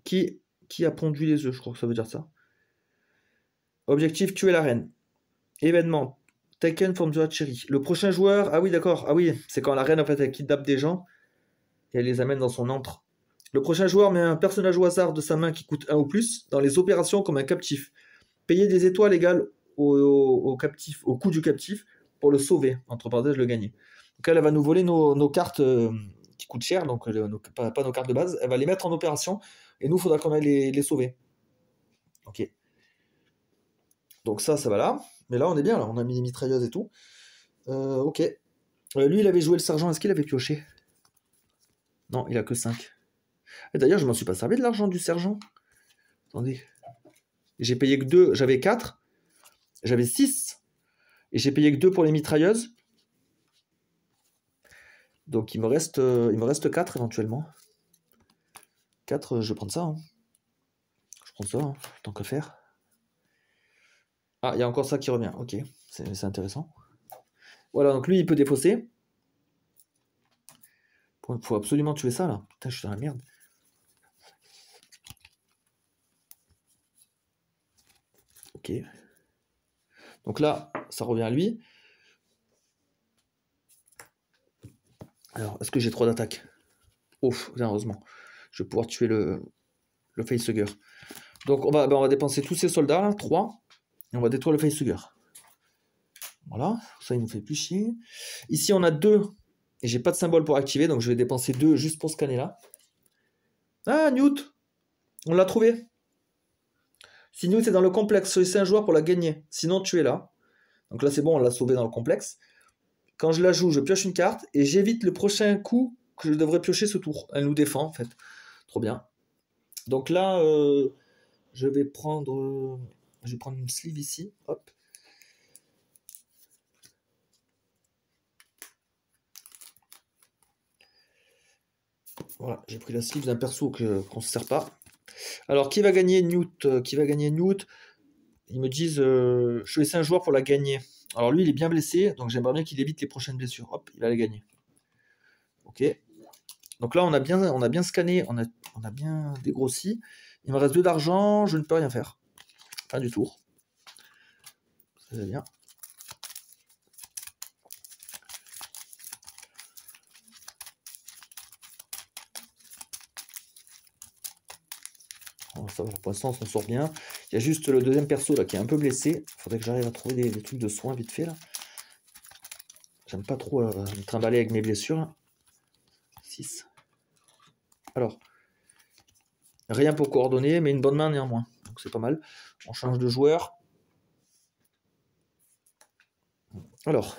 Qui a pondu les œufs? Je crois que ça veut dire ça. Objectif, tuer la reine. Événement. Taken from the hatchery. Le prochain joueur... Ah oui, d'accord. Ah oui, c'est quand la reine, en fait, elle kidnappe des gens. Et elle les amène dans son antre. Le prochain joueur met un personnage au hasard de sa main qui coûte 1 ou plus dans les opérations comme un captif. Payez des étoiles égales au captif, au coût du captif pour le sauver. Entre parenthèses, le gagner. Donc elle va nous voler nos cartes qui coûtent cher, donc pas nos cartes de base. Elle va les mettre en opération et nous, il faudra qu'on aille les sauver. Ok. Donc ça va là. Mais là, on est bien. Là. On a mis les mitrailleuses et tout. Ok. Lui, il avait joué le sergent. Est-ce qu'il avait pioché? Non, il a que 5. Et d'ailleurs, je m'en suis pas servi de l'argent du sergent. Attendez. J'ai payé que 2. J'avais 4. J'avais 6. Et j'ai payé que 2 pour les mitrailleuses. Donc il me reste 4 éventuellement. 4, je vais prendre ça. Hein. Je prends ça, hein, tant qu'à faire. Ah, il y a encore ça qui revient. Ok, c'est intéressant. Voilà, donc lui, il peut défausser. Il faut absolument tuer ça, là. Putain, je suis dans la merde. Ok. Donc là, ça revient à lui. Alors, est-ce que j'ai 3 d'attaque? Ouf, heureusement. Je vais pouvoir tuer le Facehugger. Donc, on va dépenser tous ces soldats, là, 3. Et on va détruire le Facehugger. Voilà, ça, il nous fait plus chier. Ici, on a 2. Et j'ai pas de symbole pour activer, donc je vais dépenser 2 juste pour scanner là. Ah, Newt! On l'a trouvé. Si Newt est dans le complexe, choisissez un joueur pour la gagner. Sinon, tu es là. Donc là, c'est bon, on l'a sauvé dans le complexe. Quand je la joue, je pioche une carte et j'évite le prochain coup que je devrais piocher ce tour. Elle nous défend, en fait. Trop bien. Donc là, je vais prendre une sleeve ici. Hop. Voilà, j'ai pris la sleeve d'un perso qu'on ne se sert pas. Alors, qui va gagner Newt? Qui va gagner Newt? Ils me disent, choisissez un joueur pour la gagner. Alors lui, il est bien blessé, donc j'aimerais bien qu'il évite les prochaines blessures. Hop, il va la gagner. Ok. Donc là, on a bien scanné, on a bien dégrossi. Il me reste 2 d'argent, je ne peux rien faire. Fin du tour. Très bien. Bon, ça va, pour l'instant, on s'en sort bien. Il y a juste le deuxième perso là qui est un peu blessé. Il faudrait que j'arrive à trouver des trucs de soins vite fait là. J'aime pas trop me trimballer avec mes blessures. 6. Alors, rien pour coordonner, mais une bonne main néanmoins. Donc c'est pas mal. On change de joueur. Alors,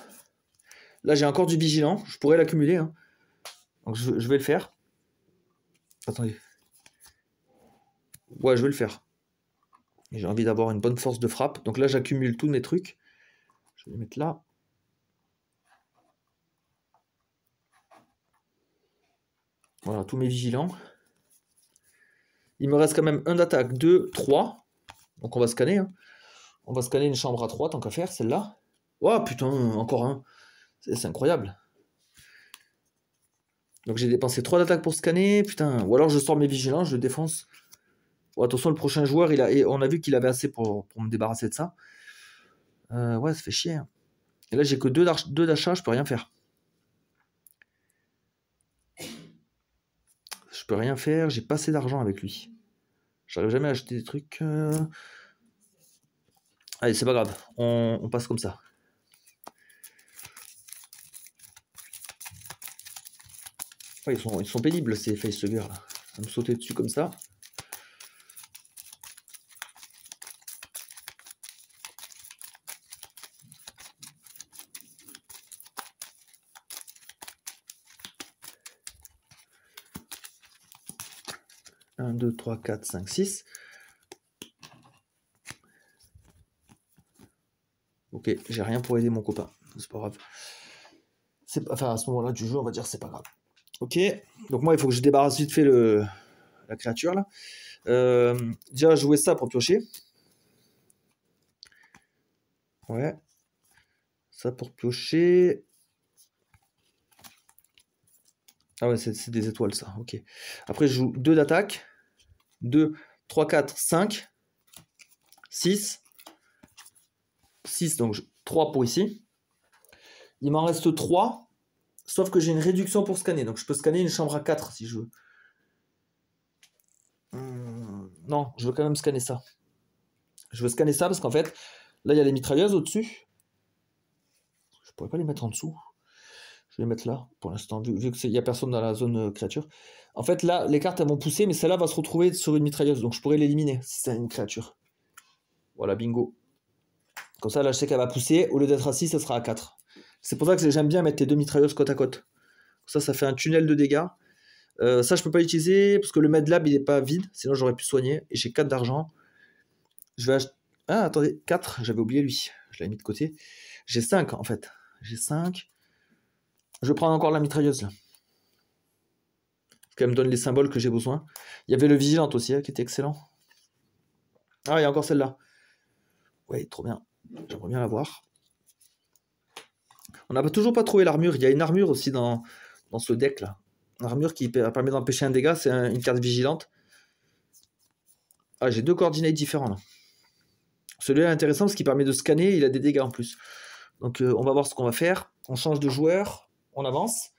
là j'ai encore du vigilant. Je pourrais l'accumuler. Hein. Donc je vais le faire. Attendez. Ouais, je vais le faire. J'ai envie d'avoir une bonne force de frappe. Donc là, j'accumule tous mes trucs. Je vais les mettre là. Voilà, tous mes vigilants. Il me reste quand même un d'attaque, 2, 3. Donc on va scanner. Hein. On va scanner une chambre à 3, tant qu'à faire, celle-là. Oh putain, encore un. C'est incroyable. Donc j'ai dépensé 3 d'attaque pour scanner. Putain, ou alors je sors mes vigilants, je le défonce. Oh, attention, le prochain joueur, on a vu qu'il avait assez pour me débarrasser de ça. Ouais, ça fait chier. Hein. Et là, j'ai que 2 d'achat, je peux rien faire. Je peux rien faire, j'ai pas assez d'argent avec lui. J'arrive jamais à acheter des trucs. Allez, c'est pas grave, on passe comme ça. Ouais, ils sont pénibles ces facehuggers là. Ça me sauter dessus comme ça. Un, 2, 3, 4, 5, 6. Ok, j'ai rien pour aider mon copain. C'est pas grave. Enfin, à ce moment-là du jeu, on va dire c'est pas grave. Ok, donc moi, il faut que je débarrasse vite fait la créature là. Déjà, jouer ça pour piocher. Ouais. Ça pour piocher. Ah ouais, c'est des étoiles ça, ok. Après, je joue 2 d'attaque. 2, 3, 4, 5. 6. 6, donc 3 pour ici. Il m'en reste 3. Sauf que j'ai une réduction pour scanner. Donc je peux scanner une chambre à 4 si je veux. Non, je veux quand même scanner ça. Je veux scanner ça parce qu'en fait, là il y a les mitrailleuses au-dessus. Je pourrais pas les mettre en dessous. Je vais les mettre là pour l'instant, vu qu'il n'y a personne dans la zone créature. En fait, là, les cartes elles vont pousser, mais celle-là va se retrouver sur une mitrailleuse. Donc je pourrais l'éliminer si c'est une créature. Voilà, bingo. Comme ça, là, je sais qu'elle va pousser. Au lieu d'être à 6, ça sera à 4. C'est pour ça que j'aime bien mettre les 2 mitrailleuses côte à côte. Ça fait un tunnel de dégâts. Ça, je peux pas l'utiliser parce que le medlab, il est pas vide. Sinon, j'aurais pu soigner. Et j'ai 4 d'argent. Je vais acheter... Ah, attendez, 4. J'avais oublié lui. Je l'avais mis de côté. J'ai 5, en fait. J'ai 5. Je vais prendre encore la mitrailleuse, là. Parce qu'elle me donne les symboles que j'ai besoin. Il y avait le vigilante aussi, hein, qui était excellent. Ah, il y a encore celle-là. Ouais, trop bien. J'aimerais bien la voir. On n'a toujours pas trouvé l'armure. Il y a une armure aussi dans ce deck-là. Une armure qui permet d'empêcher un dégât. C'est une carte vigilante. Ah, j'ai 2 coordinates différents, là. Celui-là est intéressant parce qu'il permet de scanner. Il a des dégâts en plus. Donc, on va voir ce qu'on va faire. On change de joueur. On avance.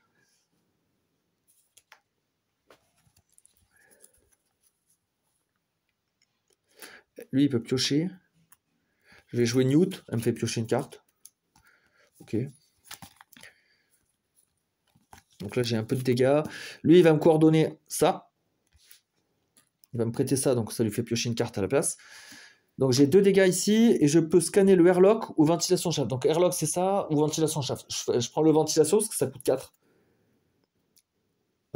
Lui, il peut piocher. Je vais jouer Newt. Elle me fait piocher une carte. Ok. Donc là, j'ai un peu de dégâts. Lui, il va me coordonner ça. Il va me prêter ça, donc ça lui fait piocher une carte à la place. Donc j'ai 2 dégâts ici, et je peux scanner le airlock ou ventilation chaff. Donc airlock, c'est ça, ou ventilation chaff. Je prends le ventilation, parce que ça coûte 4.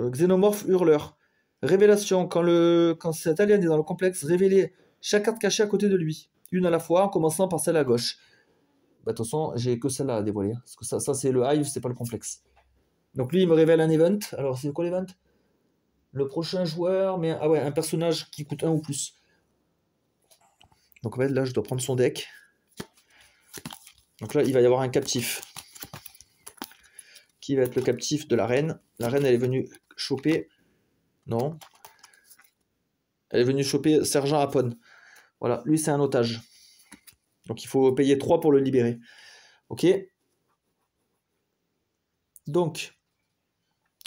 Xénomorphe hurleur. Révélation. Quand cet alien est dans le complexe, révélez chaque carte cachée à côté de lui. Une à la fois, en commençant par celle à gauche. Bah, de toute façon, j'ai que celle-là à dévoiler. Parce que ça c'est le hive, c'est pas le complexe. Donc lui, il me révèle un event. Alors, c'est quoi l'event? Le prochain joueur, mais ah ouais, un personnage qui coûte 1 ou plus. Donc en fait, là, je dois prendre son deck. Donc là, il va y avoir un captif. Qui va être le captif de la reine? La reine, elle est venue choper... Non. Elle est venue choper Sergent Apon. Voilà, lui, c'est un otage. Donc il faut payer 3 pour le libérer. Ok. Donc,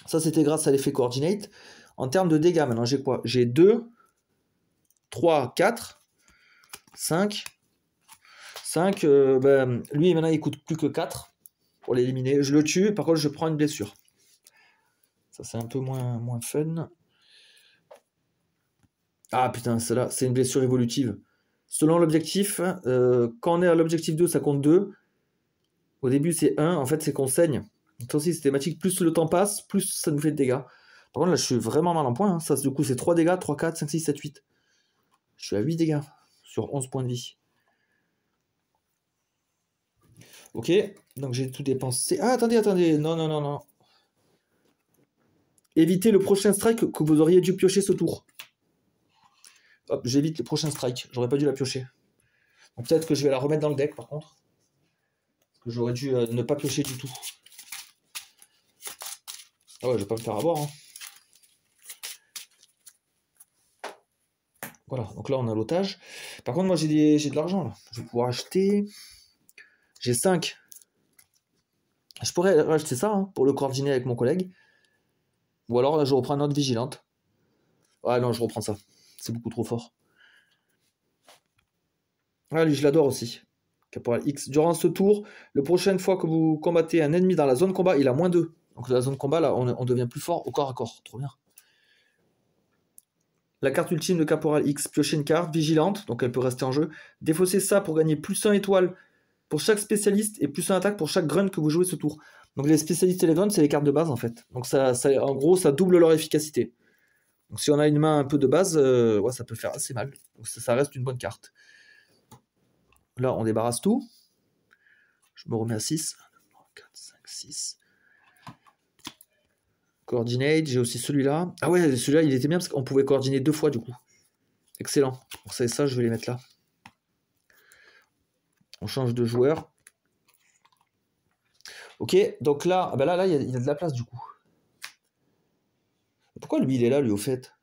ça, c'était grâce à l'effet coordinate. En termes de dégâts, maintenant, j'ai quoi? J'ai 2, 3, 4. 5. 5, ben, lui maintenant il coûte plus que 4 pour l'éliminer. Je le tue, par contre je prends une blessure. Ça c'est un peu moins fun. Ah putain, celle-là, c'est une blessure évolutive. Selon l'objectif, quand on est à l'objectif 2, ça compte 2. Au début c'est 1, en fait c'est qu'on saigne. C'est aussi systématique, plus le temps passe, plus ça nous fait de dégâts. Par contre là je suis vraiment mal en point. Hein. Ça du coup c'est 3 dégâts, 3, 4, 5, 6, 7, 8. Je suis à 8 dégâts sur 11 points de vie. Ok, donc j'ai tout dépensé. Ah, attendez. Non. Évitez le prochain strike que vous auriez dû piocher ce tour. Hop, j'évite le prochain strike. J'aurais pas dû la piocher. Peut-être que je vais la remettre dans le deck par contre. Parce que j'aurais dû ne pas piocher du tout. Ah ouais, je vais pas me faire avoir. Hein. Voilà, donc là on a l'otage. Par contre, moi j'ai de l'argent là. Je vais pouvoir acheter. J'ai 5. Je pourrais acheter ça hein, pour le coordonner avec mon collègue. Ou alors là, je reprends une autre vigilante. Ah non, je reprends ça. C'est beaucoup trop fort. Ah, lui, je l'adore aussi. Caporal X. Durant ce tour, la prochaine fois que vous combattez un ennemi dans la zone combat, il a -2. Donc la zone combat, là, on devient plus fort au corps à corps. Trop bien. La carte ultime de Caporal X. Piocher une carte, vigilante, donc elle peut rester en jeu. Défausser ça pour gagner +1 étoile pour chaque spécialiste et +1 attaque pour chaque grunt que vous jouez ce tour. Donc les spécialistes et les grunts, c'est les cartes de base en fait. Donc ça, en gros, ça double leur efficacité. Donc si on a une main un peu de base, ouais, ça peut faire assez mal. Donc ça reste une bonne carte. Là, on débarrasse tout. Je me remets à 6. 3, 4, 5, 6. Coordinate, j'ai aussi celui-là. Ah ouais, celui-là, il était bien parce qu'on pouvait coordonner 2 fois du coup. Excellent. Pour ça, je vais les mettre là. On change de joueur. Ok, donc là, ben là, il y a de la place du coup. Pourquoi lui, il est là, lui, au fait?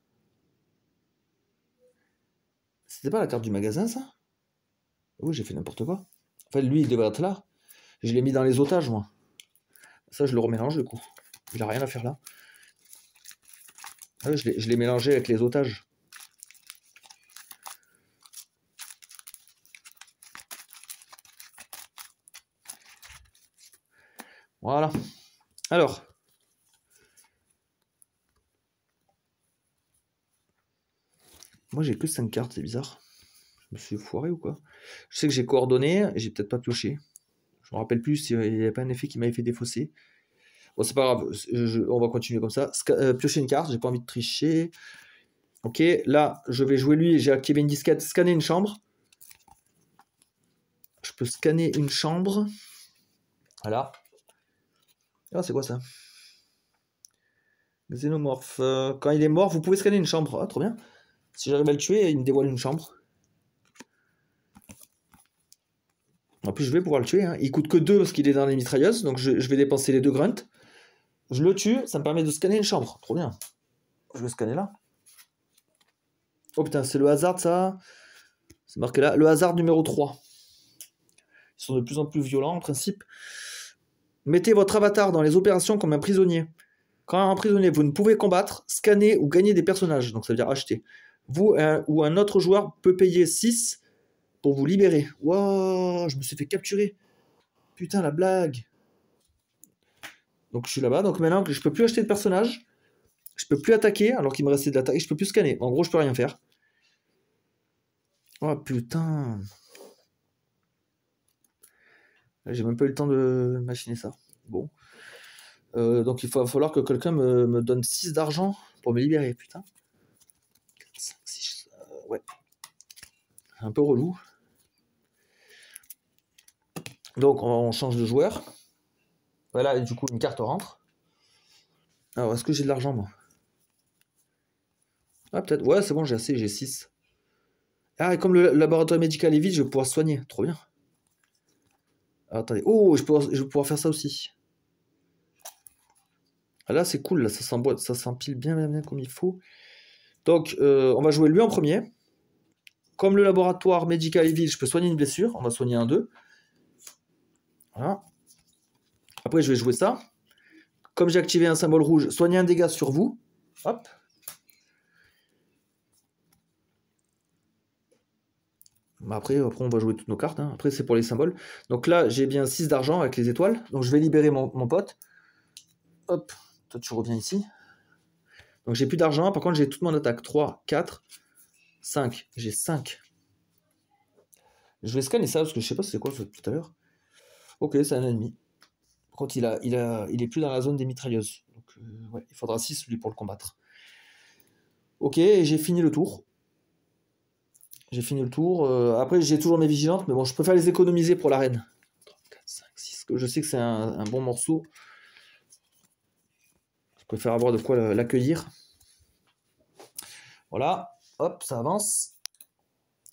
C'était pas la carte du magasin, ça? Oui, j'ai fait n'importe quoi. En fait, lui, il devrait être là. Je l'ai mis dans les otages, moi. Ça, je le remélange, du coup. Il a rien à faire là. Ah, je l'ai mélangé avec les otages. Voilà. Alors. Moi, j'ai que 5 cartes, c'est bizarre. Je me suis foiré ou quoi? Je sais que j'ai coordonné et j'ai peut-être pas pioché. Je me rappelle plus s'il n'y avait pas un effet qui m'avait fait défausser. Bon, c'est pas grave. On va continuer comme ça. Piocher une carte, j'ai pas envie de tricher. Ok, là, je vais jouer lui. J'ai activé une disquette. Scanner une chambre. Je peux scanner une chambre. Voilà. Ah, c'est quoi ça? Xénomorphe. Quand il est mort, vous pouvez scanner une chambre. Ah, trop bien. Si j'arrive à le tuer, il me dévoile une chambre. En plus, je vais pouvoir le tuer. Hein. Il coûte que 2 parce qu'il est dans les mitrailleuses. Donc, je vais dépenser les 2 grunts. Je le tue. Ça me permet de scanner une chambre. Trop bien. Je vais scanner là. Oh putain, c'est le hasard, ça. C'est marqué là. Le hasard numéro 3. Ils sont de plus en plus violents, en principe. Mettez votre avatar dans les opérations comme un prisonnier. Quand un prisonnier, vous ne pouvez combattre, scanner ou gagner des personnages. Donc, ça veut dire acheter. Vous ou un autre joueur peut payer 6 pour vous libérer. Wow, je me suis fait capturer. Putain, la blague. Donc, je suis là-bas. Donc, maintenant, je peux plus acheter de personnages. Je peux plus attaquer, alors qu'il me restait de l'attaque. Je peux plus scanner. En gros, je peux rien faire. Oh, putain. J'ai même pas eu le temps de machiner ça. Bon. Donc, il va falloir que quelqu'un me donne 6 d'argent pour me libérer. Putain. 4, 5, 6, ouais. Un peu relou. Donc, on change de joueur. Voilà, et du coup, une carte rentre. Alors, est-ce que j'ai de l'argent, moi? Ah, peut-être. Ouais, c'est bon, j'ai assez, j'ai 6. Ah, et comme le laboratoire médical est vide, je vais pouvoir soigner. Trop bien. Alors, attendez. Oh, je vais pouvoir faire ça aussi. Ah, là, c'est cool. Là, ça s'empile bien comme il faut. Donc, on va jouer lui en premier. Comme le laboratoire médical est vide, je peux soigner une blessure. On va soigner un 2. Voilà. Après, je vais jouer ça. Comme j'ai activé un symbole rouge, soigner un dégât sur vous. Hop. Après, on va jouer toutes nos cartes. Hein. Après, c'est pour les symboles. Donc là, j'ai bien 6 d'argent avec les étoiles. Donc je vais libérer mon pote. Hop, toi tu reviens ici. Donc j'ai plus d'argent. Par contre, j'ai toute mon attaque. 3, 4, 5. J'ai 5. Je vais scanner ça parce que je sais pas c'est quoi tout à l'heure. Ok, c'est un ennemi. Par contre, il est plus dans la zone des mitrailleuses. Donc ouais, il faudra 6 lui pour le combattre. Ok, et j'ai fini le tour. J'ai fini le tour. Après, j'ai toujours mes vigilantes, mais bon, je préfère les économiser pour l'arène. 3, 4, 5, 6. Je sais que c'est un bon morceau. Je préfère avoir de quoi l'accueillir. Voilà. Hop, ça avance.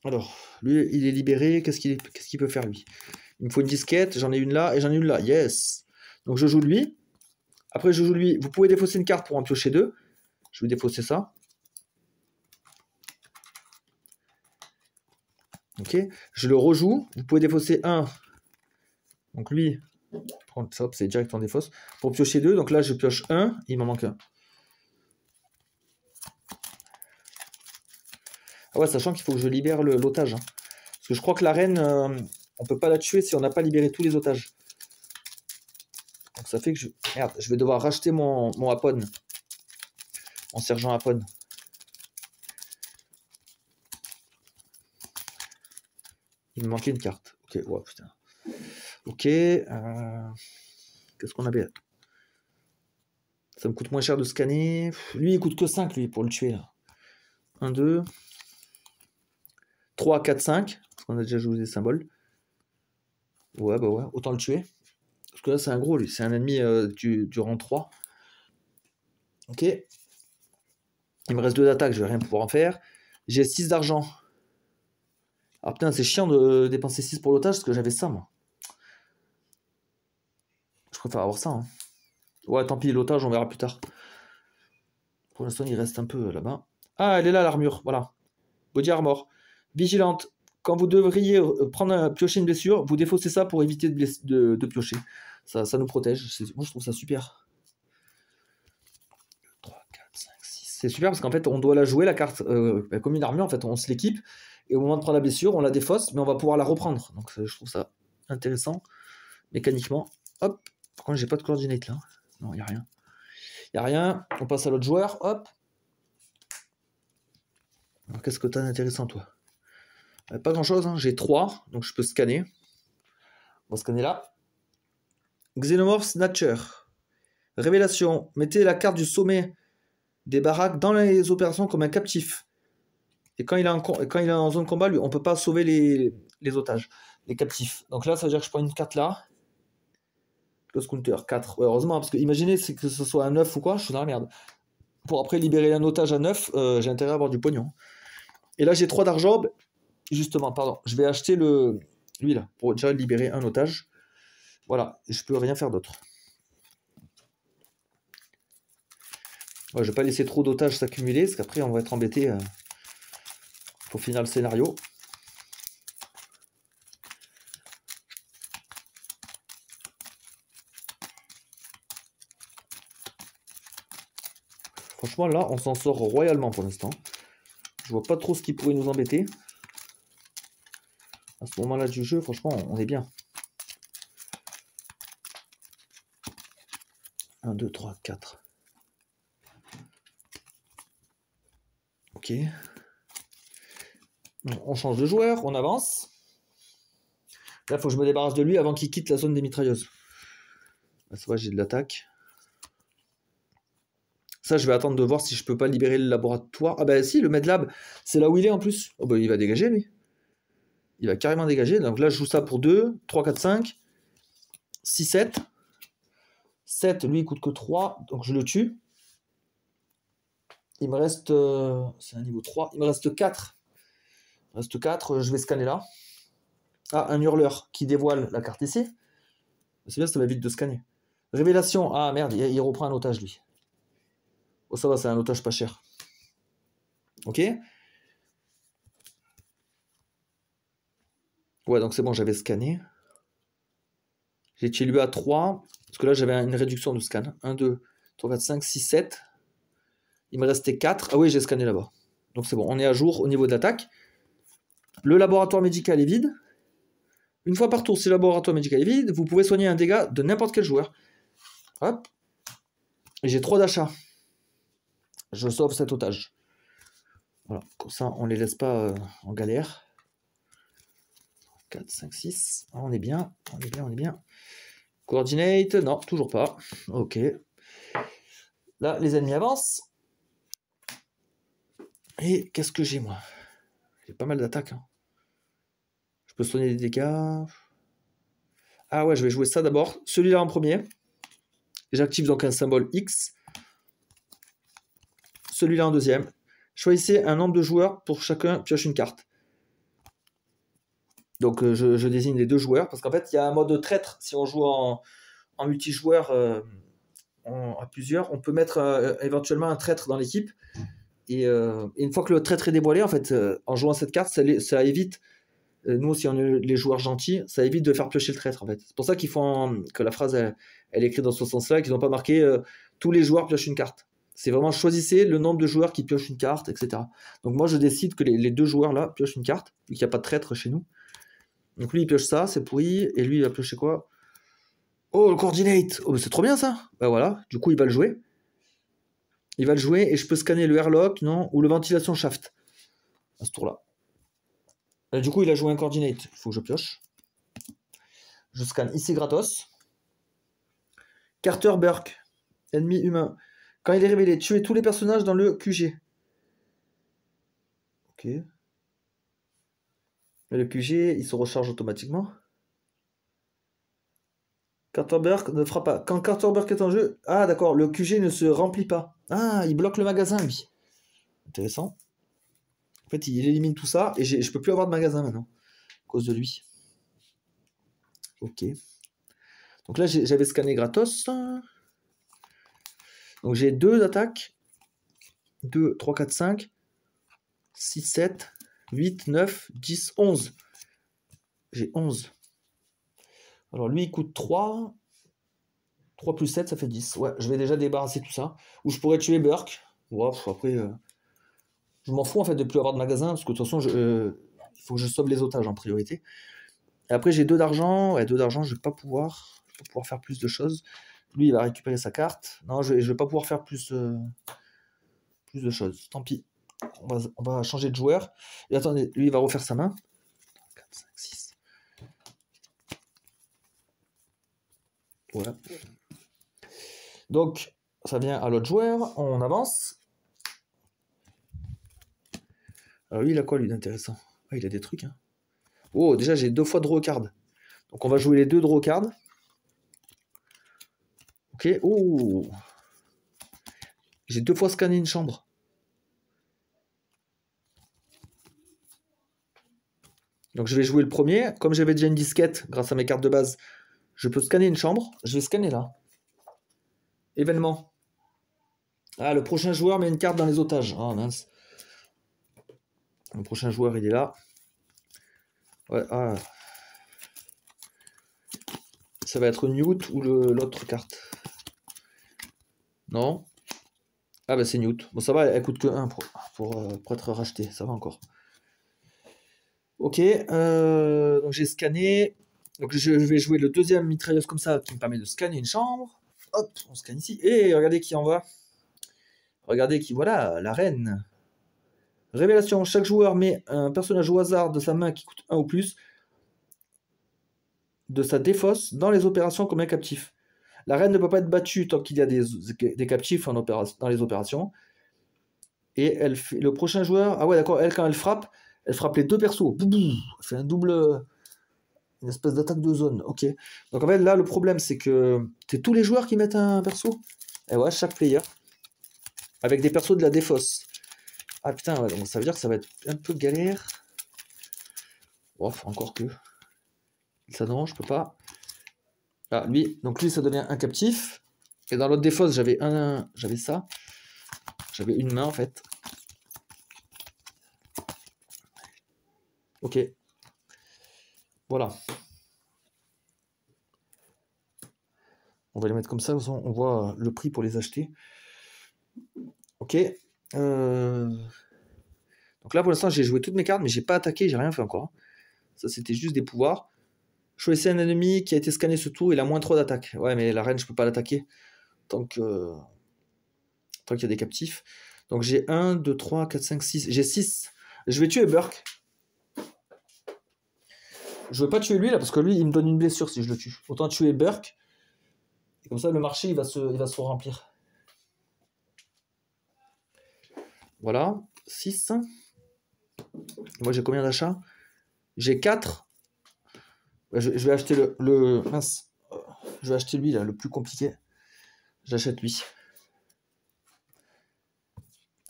Alors, lui, il est libéré. Qu'est-ce qu'il peut faire, lui? Il me faut une disquette. J'en ai une là et j'en ai une là. Yes. Donc, je joue lui. Après, je joue lui. Vous pouvez défausser une carte pour en piocher 2. Je vais défausser ça. Ok. Je le rejoue. Vous pouvez défausser 1. Donc, lui, hop, c'est direct en défausse. Pour piocher 2. Donc là, je pioche 1. Il m'en manque 1. Ah ouais, sachant qu'il faut que je libère l'otage. Hein. Parce que je crois que la reine, on peut pas la tuer si on n'a pas libéré tous les otages. Donc ça fait que merde, je vais devoir racheter mon Apon. Mon sergent Apon. Il me manquait une carte. Ok, ouais, putain. Ok. Qu'est-ce qu'on avait? Ça me coûte moins cher de scanner. Lui, il coûte que 5, lui, pour le tuer, là. 1, 2... 3, 4, 5. Parce qu'on a déjà joué des symboles. Ouais, bah ouais, autant le tuer. Parce que là, c'est un gros, lui. C'est un ennemi du rang 3. Ok. Il me reste 2 d'attaque, je vais rien pouvoir en faire. J'ai 6 d'argent. Ah putain, c'est chiant de dépenser 6 pour l'otage, parce que j'avais ça, moi. Je préfère avoir ça. Hein. Ouais, tant pis, l'otage, on verra plus tard. Pour l'instant, il reste un peu là-bas. Ah, elle est là, l'armure. Voilà. Body armor. Vigilante. Quand vous devriez piocher une blessure, vous défaussez ça pour éviter de piocher. Ça nous protège. Moi, je trouve ça super. 3, 4, 5, 6. C'est super parce qu'en fait, on doit la jouer, la carte, comme une armure. En fait, on se l'équipe. Et au moment de prendre la blessure, on la défausse, mais on va pouvoir la reprendre. Donc, je trouve ça intéressant. Mécaniquement. Hop. Par contre, j'ai pas de coordinate là. Non, il n'y a rien. Il n'y a rien. On passe à l'autre joueur. Hop. Alors, qu'est-ce que tu as d'intéressant, toi? Pas grand-chose. Hein. J'ai 3, donc je peux scanner. On va scanner là. Xenomorph Snatcher. Révélation. Mettez la carte du sommet des baraques dans les opérations comme un captif. Et quand il est en zone combat, lui, on ne peut pas sauver les otages, les captifs. Donc là, ça veut dire que je prends une carte là. Close counter, 4. Ouais, heureusement, parce que imaginez que ce soit un 9 ou quoi, je suis dans la merde. Pour après libérer un otage à 9, j'ai intérêt à avoir du pognon. Et là, j'ai 3 d'argent. Justement, pardon. Je vais acheter lui là, pour déjà libérer un otage. Voilà, et je peux rien faire d'autre. Ouais, je vais pas laisser trop d'otages s'accumuler, parce qu'après, on va être embêté pour finir le scénario. Franchement, là, on s'en sort royalement pour l'instant. Je vois pas trop ce qui pourrait nous embêter. À ce moment-là du jeu, franchement, on est bien. 1, 2, 3, 4. Ok. On change de joueur, on avance. Là, il faut que je me débarrasse de lui avant qu'il quitte la zone des mitrailleuses. Là, ça va, j'ai de l'attaque. Ça, je vais attendre de voir si je peux pas libérer le laboratoire. Ah bah si, le MedLab, c'est là où il est en plus. Oh bah il va dégager, lui. Il va carrément dégager. Donc là, je joue ça pour 2, 3, 4, 5, 6, 7. 7, lui, il coûte que 3, donc je le tue. Il me reste... c'est un niveau 3. Il me reste 4. Il me reste 4, je vais scanner là. Ah, un hurleur qui dévoile la carte ici. C'est bien, ça va vite de scanner. Révélation. Ah merde, il reprend un otage, lui. Oh, ça va, c'est un otage pas cher. Ok. Ouais, donc c'est bon, j'avais scanné. J'ai tué lui à 3. Parce que là, j'avais une réduction de scan. 1, 2, 3, 4, 5, 6, 7. Il me restait 4. Ah oui, j'ai scanné là-bas. Donc c'est bon, on est à jour au niveau de l'attaque. Le laboratoire médical est vide. Une fois par tour, si le laboratoire médical est vide, vous pouvez soigner un dégât de n'importe quel joueur. Hop. Et j'ai 3 d'achats. Je sauve cet otage. Voilà, comme ça, on les laisse pas en galère. 4, 5, 6. On est bien, on est bien, on est bien. Coordinate, non, toujours pas. Ok. Là, les ennemis avancent. Et qu'est-ce que j'ai, moi? J'ai pas mal d'attaques. Hein. Je peux soigner des dégâts. Ah ouais, je vais jouer ça d'abord. Celui-là en premier. J'active donc un symbole X. Celui-là en deuxième. Choisissez un nombre de joueurs pour chacun pioche une carte. Donc je désigne les 2 joueurs parce qu'en fait il y a un mode traître. Si on joue en multijoueur à plusieurs, on peut mettre éventuellement un traître dans l'équipe. Et une fois que le traître est dévoilé, en fait, en jouant cette carte, ça évite. Nous, si on est les joueurs gentils, ça évite de faire piocher le traître en fait. C'est pour ça qu'ils font que la phrase elle est écrite dans ce sens-là, qu'ils n'ont pas marqué tous les joueurs piochent une carte. C'est vraiment choisissez le nombre de joueurs qui piochent une carte, etc. Donc moi je décide que les 2 joueurs là piochent une carte, vu qu'il n'y a pas de traître chez nous. Donc lui il pioche ça, c'est pourri, et lui il va piocher quoi? Oh le coordinate! Oh c'est trop bien ça! Bah voilà, du coup il va le jouer. Il va le jouer et je peux scanner le airlock, non? Ou le ventilation shaft. À ce tour-là. Du coup il a joué un coordinate, il faut que je pioche. Je scanne ici gratos. Carter Burke, ennemi humain. Quand il est révélé, tuez tous les personnages dans le QG. Ok. Et le QG, il se recharge automatiquement. Carter Burke ne fera pas. Quand Carter Burke est en jeu... Ah d'accord, le QG ne se remplit pas. Ah, il bloque le magasin, lui. Intéressant. En fait, il élimine tout ça, et je peux plus avoir de magasin maintenant. À cause de lui. Ok. Donc là, j'avais scanné gratos. Donc j'ai 2 attaques. 2, 3, 4, 5, 6, 7, 8, 9, 10, 11. J'ai 11. Alors lui, il coûte 3. 3 plus 7, ça fait 10. Ouais, je vais déjà débarrasser tout ça. Ou je pourrais tuer Burke. Ouais, après, je m'en fous en fait de plus avoir de magasin, parce que de toute façon, il faut que je sauve les otages en priorité. Et après, j'ai 2 d'argent. Ouais, 2 d'argent, je vais pas pouvoir faire plus de choses. Lui, il va récupérer sa carte. Non, je vais pas pouvoir faire plus de choses. Tant pis. On va changer de joueur. Et attendez, lui, il va refaire sa main. 4, 5, 6. Voilà. Donc, ça vient à l'autre joueur. On avance. Alors lui, il a quoi, lui, d'intéressant? Ah, il a des trucs, hein. Oh, déjà, j'ai 2 fois draw card. Donc, on va jouer les 2 draw card. Ok. Oh. J'ai 2 fois scanné une chambre. Donc, je vais jouer le premier. Comme j'avais déjà une disquette, grâce à mes cartes de base, je peux scanner une chambre. Je vais scanner là. Événement. Ah, le prochain joueur met une carte dans les otages. Ah, mince. Le prochain joueur, il est là. Ouais, ah. Ça va être Newt ou l'autre carte. Non. Ah bah c'est Newt. Bon ça va, elle coûte que 1 pour être rachetée. Ça va encore. Ok. Donc j'ai scanné. Donc je vais jouer le deuxième mitrailleuse comme ça qui me permet de scanner une chambre. Hop, on scanne ici. Et regardez qui en va. Regardez qui, voilà, la reine. Révélation, chaque joueur met un personnage au hasard de sa main qui coûte 1 ou plus de sa défausse dans les opérations comme un captif. La reine ne peut pas être battue tant qu'il y a des captifs dans les opérations. Et elle fait, le prochain joueur... Ah ouais, d'accord, elle, quand elle frappe les 2 persos. Elle fait un double... Une espèce d'attaque de zone. Ok. Donc en fait, là, le problème, c'est que c'est tous les joueurs qui mettent un perso. Et ouais, chaque player. Avec des persos de la défausse. Ah putain, ouais, donc ça veut dire que ça va être un peu galère. Oh, encore que. Ça non, je peux pas. Ah, lui, donc lui, ça devient un captif. Et dans l'autre défausse, j'avais ça. J'avais une main, en fait. Ok. Voilà. On va les mettre comme ça, on voit le prix pour les acheter. Ok. Donc Donc là, pour l'instant, j'ai joué toutes mes cartes, mais j'ai pas attaqué, j'ai rien fait encore. Ça, c'était juste des pouvoirs. Choisissez un ennemi qui a été scanné ce tour, il a moins 3 d'attaque. Ouais, mais la reine, je peux pas l'attaquer. Tant qu'il y a des captifs. Donc j'ai 1, 2, 3, 4, 5, 6. J'ai 6. Je vais tuer Burke. Je veux pas tuer lui là, parce que lui, il me donne une blessure si je le tue. Autant tuer Burke. Et comme ça, le marché, il va se remplir. Voilà, 6. Moi, j'ai combien d'achats? J'ai 4. Je vais acheter mince. Je vais acheter lui, là, le plus compliqué. J'achète lui.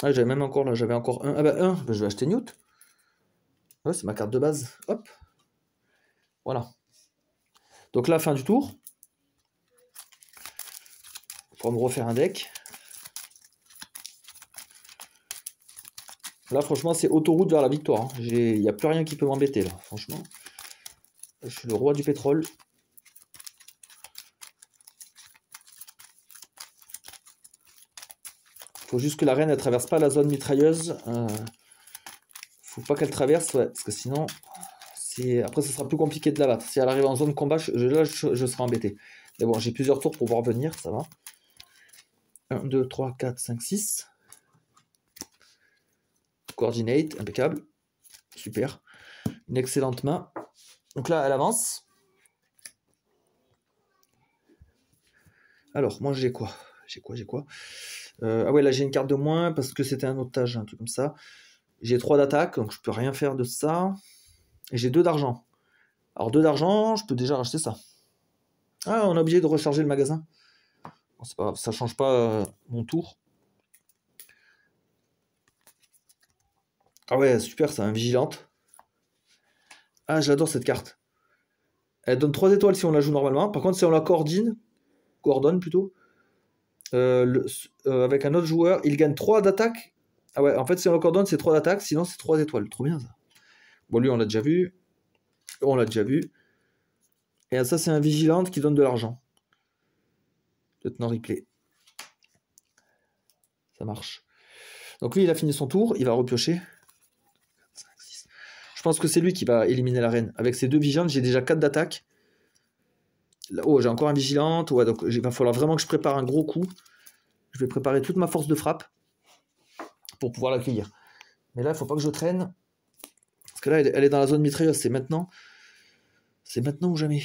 Ah, j'avais même encore, là, j'avais encore un. Ah bah, 1, bah, je vais acheter Newt. Ouais, c'est ma carte de base. Hop. Voilà. Donc là, fin du tour. Pour me refaire un deck. Là, franchement, c'est autoroute vers la victoire. Il n'y a plus rien qui peut m'embêter, là, franchement. Je suis le roi du pétrole. Faut juste que la reine, elle traverse pas la zone mitrailleuse. Faut pas qu'elle traverse, ouais, parce que sinon, après, ce sera plus compliqué de la battre. Si elle arrive en zone combat, là, je serai embêté. Mais bon, j'ai plusieurs tours pour pouvoir venir, ça va. 1, 2, 3, 4, 5, 6. Coordinate, impeccable. Super. Une excellente main. Donc là, elle avance. Alors, moi, j'ai quoi? J'ai quoi? Ah ouais, là, j'ai une carte de moins parce que c'était un otage, un truc comme ça. J'ai 3 d'attaque, donc je peux rien faire de ça. Et j'ai 2 d'argent. Alors, 2 d'argent, je peux déjà racheter ça. Ah, on est obligé de recharger le magasin. Bon, c'est pas grave, ça change pas mon tour. Ah ouais, super, c'est un vigilante. Ah, j'adore cette carte. Elle donne 3 étoiles si on la joue normalement. Par contre, si on la coordonne plutôt, avec un autre joueur, il gagne 3 d'attaque. Ah ouais, en fait, si on la coordonne, c'est 3 d'attaque, sinon c'est 3 étoiles. Trop bien ça. Bon, lui, on l'a déjà vu. On l'a déjà vu. Et ça, c'est un vigilante qui donne de l'argent. Lieutenant replay. Ça marche. Donc lui, il a fini son tour. Il va repiocher. 5, 6. Je pense que c'est lui qui va éliminer la reine. Avec ces 2 vigilantes, j'ai déjà 4 d'attaque. Oh, j'ai encore un vigilante. Ouais, donc il va falloir vraiment que je prépare un gros coup. Je vais préparer toute ma force de frappe pour pouvoir l'accueillir. Mais là, il ne faut pas que je traîne. Parce que là, elle est dans la zone mitrailleuse. C'est maintenant. C'est maintenant ou jamais.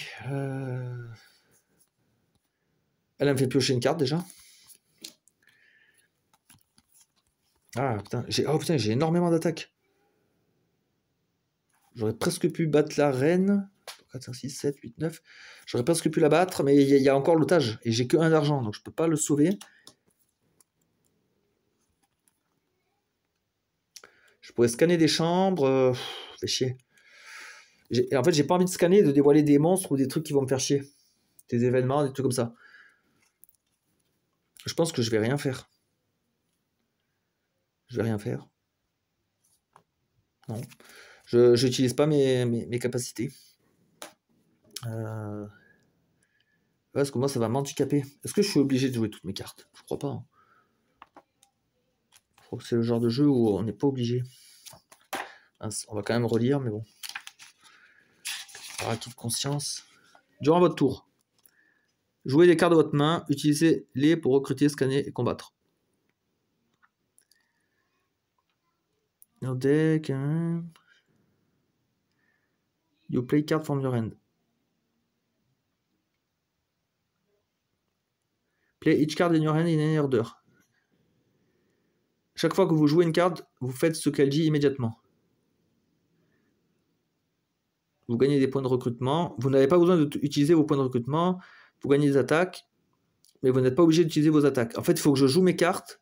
Elle me fait piocher une carte déjà. Ah putain, j'ai énormément d'attaques. J'aurais presque pu battre la reine. 4, 5, 6, 7, 8, 9. J'aurais presque pu la battre, mais il y a encore l'otage. Et j'ai que 1 d'argent, donc je peux pas le sauver. Je pourrais scanner des chambres. Fait chier. En fait, j'ai pas envie de scanner et de dévoiler des monstres ou des trucs qui vont me faire chier. Des événements, des trucs comme ça. Je pense que je vais rien faire. Je vais rien faire. Non. Je n'utilise pas mes capacités. Parce que moi, ça va m'handicaper. Est-ce que je suis obligé de jouer toutes mes cartes? Je crois pas. Hein. Je crois que c'est le genre de jeu où on n'est pas obligé. On va quand même relire, mais bon. Par acquis de conscience. Durant votre tour, jouez les cartes de votre main, utilisez-les pour recruter, scanner et combattre. Your deck. You play card from your hand. Play each card in your hand in any order. Chaque fois que vous jouez une carte, vous faites ce qu'elle dit immédiatement. Vous gagnez des points de recrutement. Vous n'avez pas besoin d'utiliser vos points de recrutement. Vous gagnez des attaques, mais vous n'êtes pas obligé d'utiliser vos attaques. En fait, il faut que je joue mes cartes,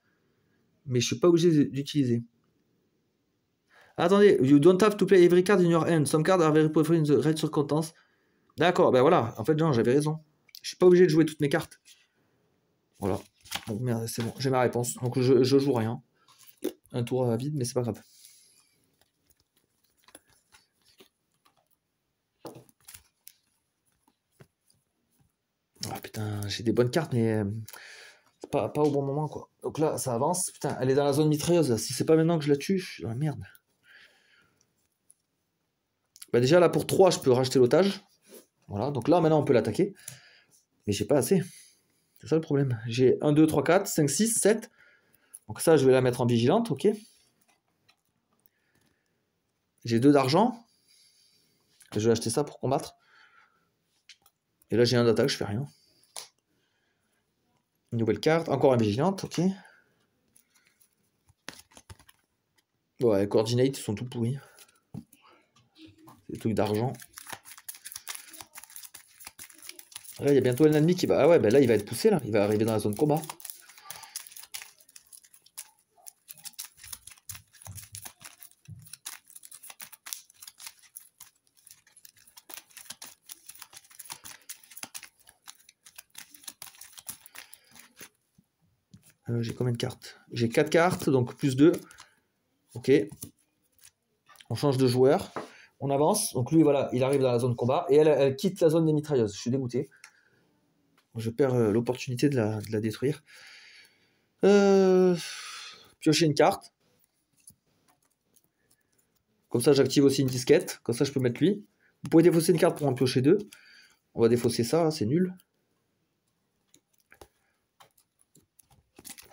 mais je ne suis pas obligé d'utiliser. Attendez, you don't have to play every card in your hand. Some cards are very powerful in the right circumstances. D'accord, ben voilà. En fait, non, j'avais raison. Je suis pas obligé de jouer toutes mes cartes. Voilà. Donc merde, c'est bon, j'ai ma réponse. Donc je joue rien. Un tour à vide, mais c'est pas grave. Ah putain, j'ai des bonnes cartes, mais c'est pas au bon moment, quoi. Donc là, ça avance. Putain, elle est dans la zone mitrailleuse. Si c'est pas maintenant que je la tue, je suis dans la merde. Bah déjà là pour 3, je peux racheter l'otage. Voilà, donc là maintenant on peut l'attaquer. Mais j'ai pas assez. C'est ça le problème. J'ai 1, 2, 3, 4, 5, 6, 7. Donc ça je vais la mettre en vigilante, ok. J'ai 2 d'argent. Je vais acheter ça pour combattre. Et là j'ai un d'attaque, je fais rien. Une nouvelle carte, encore une vigilante, ok. Ouais, les coordinates sont tout pourris. C'est des trucs d'argent. Là, il y a bientôt un ennemi qui va... Ah ouais, ben là, il va être poussé, là. Il va arriver dans la zone combat. J'ai combien de cartes? J'ai 4 cartes, donc plus 2. Ok. On change de joueur. On avance. Donc lui, voilà, il arrive dans la zone combat. Et elle quitte la zone des mitrailleuses. Je suis dégoûté. Je perds l'opportunité de la détruire. Piocher une carte. Comme ça, j'active aussi une disquette. Comme ça, je peux mettre lui. Vous pouvez défausser une carte pour en piocher 2. On va défausser ça, c'est nul.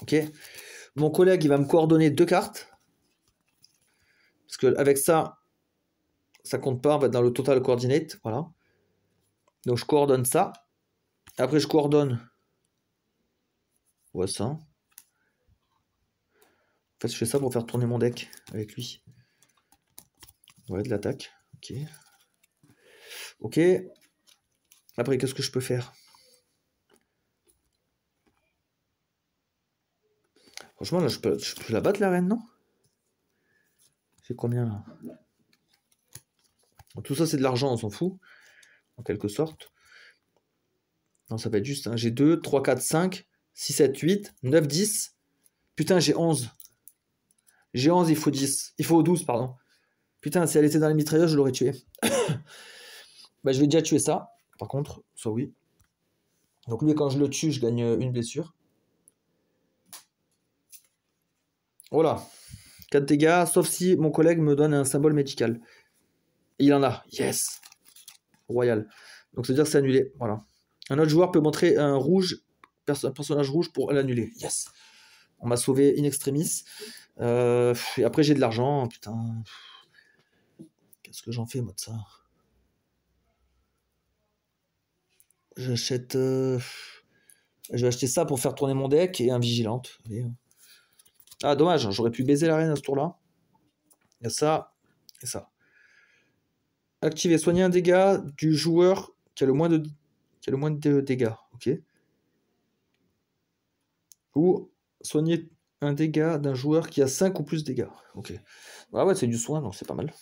Ok. Mon collègue, il va me coordonner 2 cartes. Parce qu'avec ça, ça compte pas, on va être dans le total coordinate. Voilà. Donc je coordonne ça. Après, je coordonne. Ouais, ça. En fait, je fais ça pour faire tourner mon deck avec lui. Ouais, de l'attaque. Ok. Ok. Après, qu'est-ce que je peux faire? Franchement, là, je peux la battre, la reine, non? J'ai combien, là? Bon, tout ça, c'est de l'argent, on s'en fout. En quelque sorte. Non, ça va être juste. Hein. J'ai 2, 3, 4, 5, 6, 7, 8, 9, 10. Putain, j'ai 11. J'ai 11, il faut 10. Il faut 12, pardon. Putain, si elle était dans les mitrailleuses, je l'aurais tué. Bah, je vais déjà tuer ça. Par contre, ça oui. Donc lui, quand je le tue, je gagne une blessure. Voilà. 4 dégâts, sauf si mon collègue me donne un symbole médical. Et il en a. Yes. Royal. Donc, c'est-à-dire que c'est annulé. Voilà. Un autre joueur peut montrer un rouge, un personnage rouge pour l'annuler. Yes. On m'a sauvé in extremis. Et après, j'ai de l'argent. Putain. Qu'est-ce que j'en fais, moi, de ça? J'achète... Je vais acheter ça pour faire tourner mon deck et un vigilante. Allez. Ah, dommage. J'aurais pu baiser la reine à ce tour-là. Il y a ça et ça. Activer, soigner un dégât du joueur qui a le moins de dégâts. Ok. Ou soigner un dégât d'un joueur qui a 5 ou plus de dégâts. Ok. Ah ouais, c'est du soin, donc c'est pas mal.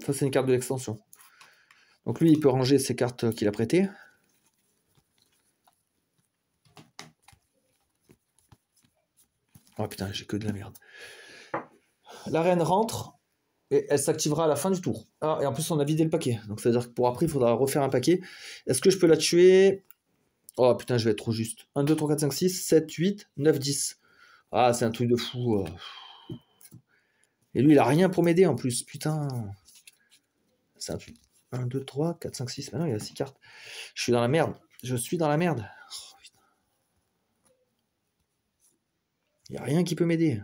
Ça, c'est une carte de l'extension. Donc lui, il peut ranger ses cartes qu'il a prêtées. Oh putain, j'ai que de la merde. La reine rentre et elle s'activera à la fin du tour. Ah, et en plus, on a vidé le paquet. Donc ça veut dire que pour après, il faudra refaire un paquet. Est-ce que je peux la tuer? Oh putain, je vais être trop juste. 1, 2, 3, 4, 5, 6, 7, 8, 9, 10. Ah, c'est un truc de fou. Et lui, il a rien pour m'aider en plus. Putain. C'est un truc. 1, 2, 3, 4, 5, 6. Maintenant, il y a 6 cartes. Je suis dans la merde. Je suis dans la merde. Oh, putain. Il n'y a rien qui peut m'aider.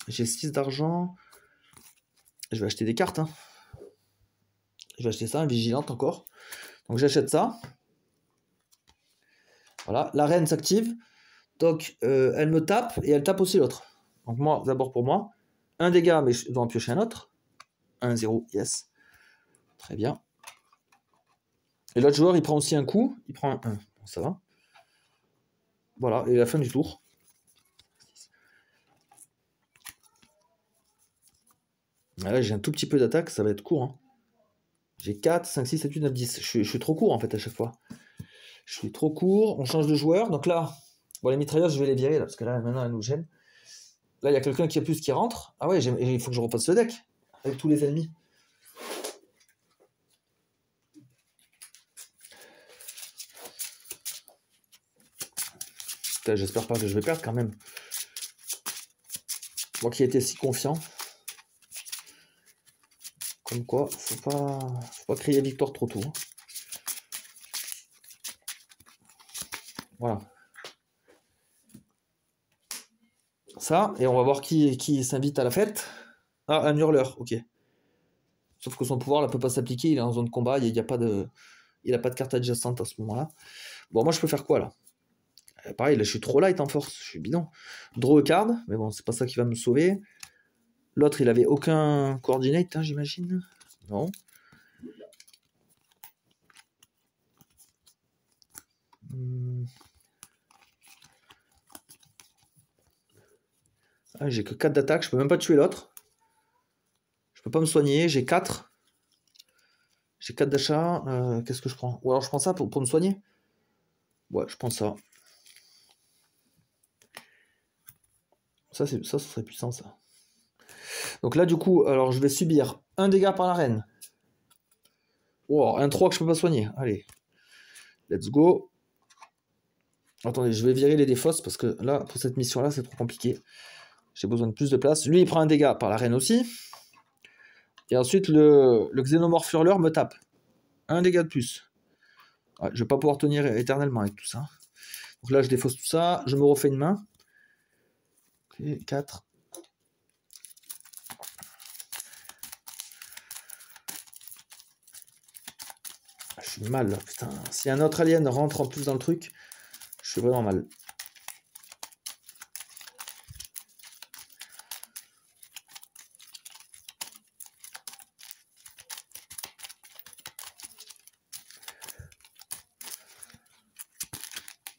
J'ai 6 d'argent. Je vais acheter des cartes. Hein. Je vais acheter ça, un vigilante encore. Donc j'achète ça. Voilà. La reine s'active. Donc elle me tape et elle tape aussi l'autre. Donc moi, d'abord pour moi. Un dégât, mais je dois en piocher un autre. 1, 0, yes. Très bien. Et l'autre joueur, il prend aussi un coup. Il prend un 1. Bon, ça va. Voilà, et la fin du tour. Là, j'ai un tout petit peu d'attaque, ça va être court. Hein. J'ai 4, 5, 6, 7, 8, 9, 10. Je suis trop court en fait à chaque fois. Je suis trop court. On change de joueur. Donc là, bon, les mitrailleuses, je vais les virer là, parce que là, maintenant, elles nous gênent. Là, il y a quelqu'un qui a plus qui rentre. Ah ouais, il faut que je refasse ce deck avec tous les ennemis. J'espère pas que je vais perdre quand même. Moi qui étais si confiant. Comme quoi, faut pas crier victoire trop tôt. Hein. Voilà. Ça, et on va voir qui s'invite à la fête. Ah, un hurleur, ok. Sauf que son pouvoir ne peut pas s'appliquer, il est en zone de combat, il n'a pas de carte adjacente à ce moment-là. Bon, moi je peux faire quoi là? Pareil, là je suis trop light en force, je suis bidon. Draw a card, mais bon, c'est pas ça qui va me sauver. L'autre, il avait aucun coordinate, hein, j'imagine. Non. Ah, j'ai que 4 d'attaque, je peux même pas tuer l'autre. Je peux pas me soigner, j'ai 4. J'ai 4 d'achat. Qu'est-ce que je prends? Ou alors je prends ça pour me soigner? Ouais, je prends ça. Ça serait puissant, ça. Donc là, du coup, alors je vais subir un dégât par la reine. Wow, un 3 que je peux pas soigner. Allez. Let's go. Attendez, je vais virer les défausses parce que là, pour cette mission-là, c'est trop compliqué. J'ai besoin de plus de place. Lui, il prend un dégât par la reine aussi. Et ensuite, le xénomorphe hurleur me tape. Un dégât de plus. Ouais, je vais pas pouvoir tenir éternellement avec tout ça. Donc là, je défausse tout ça. Je me refais une main. Ok, 4. Je suis mal, là, putain. Si un autre alien rentre en plus dans le truc, je suis vraiment mal.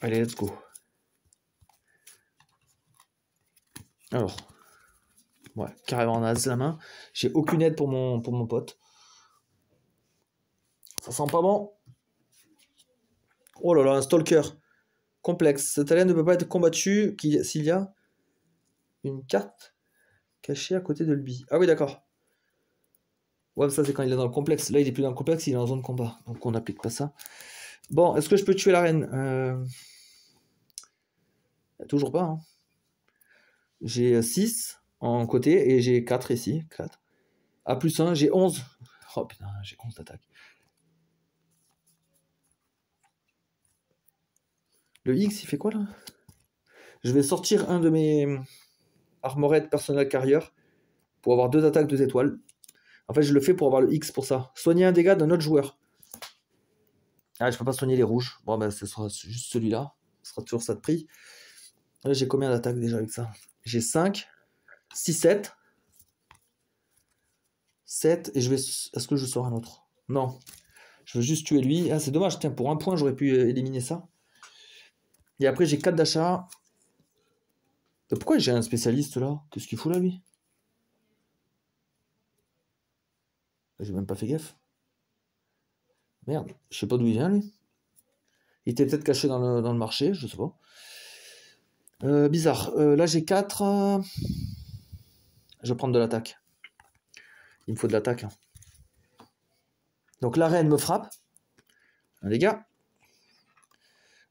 Allez, let's go. Alors. Ouais, carrément naze la main. J'ai aucune aide pour mon pote. Ça sent pas bon. Oh là là, un stalker. Complexe. Cet alien ne peut pas être combattu s'il y a une carte cachée à côté de lui. Ah oui, d'accord. Ouais, ça c'est quand il est dans le complexe. Là, il est plus dans le complexe, il est en zone de combat. Donc on n'applique pas ça. Bon, est-ce que je peux tuer la reine? Toujours pas. Hein. J'ai 6 en côté et j'ai 4 ici. 4. A plus 1, j'ai 11. Oh putain, j'ai 11 d'attaque. Le X, il fait quoi là? Je vais sortir un de mes armorettes personnel carrier pour avoir 2 attaques 2 étoiles. En fait, je le fais pour avoir le X pour ça. Soigner un dégât d'un autre joueur. Ah, je peux pas soigner les rouges. Bon, ben, ce sera juste celui-là. Ce sera toujours ça de prix. Là, j'ai combien d'attaques déjà avec ça? J'ai 5, 6, 7. 7, et je vais... Est-ce que je sors un autre? Non. Je veux juste tuer lui. Ah, c'est dommage, tiens, pour un point, j'aurais pu éliminer ça. Et après, j'ai 4 d'achat. Pourquoi j'ai un spécialiste, là? Qu'est-ce qu'il fout, là, lui? J'ai même pas fait gaffe. Merde, je sais pas d'où il vient, lui. Il était peut-être caché dans le marché, je sais pas. Bizarre. Là, j'ai 4. Je vais prendre de l'attaque. Il me faut de l'attaque. Hein. Donc, la reine me frappe. Un dégât.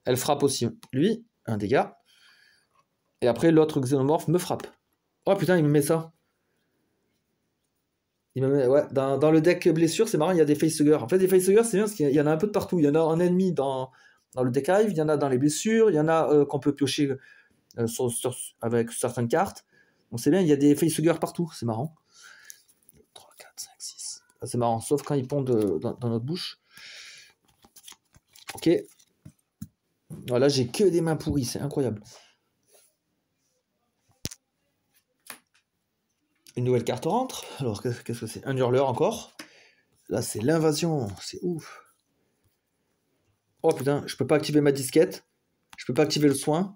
Elle frappe aussi lui. Un dégât. Et après, l'autre xénomorphe me frappe. Oh putain, il me met ça. Il me met, ouais, dans le deck blessure, c'est marrant, il y a des facehuggers. En fait, des facehuggers, c'est bien parce qu'il y en a un peu de partout. Il y en a un ennemi dans le deck hive, il y en a dans les blessures, il y en a qu'on peut piocher avec certaines cartes. Donc c'est bien, il y a des facehuggers partout, c'est marrant. 3, 4, 5, 6. Ah, c'est marrant, sauf quand ils pondent dans notre bouche. Ok. Voilà, j'ai que des mains pourries, c'est incroyable. Une nouvelle carte rentre. Alors, qu'est-ce que c'est? Un hurleur encore. Là, c'est l'invasion. C'est ouf. Oh putain, je peux pas activer ma disquette. Je peux pas activer le soin.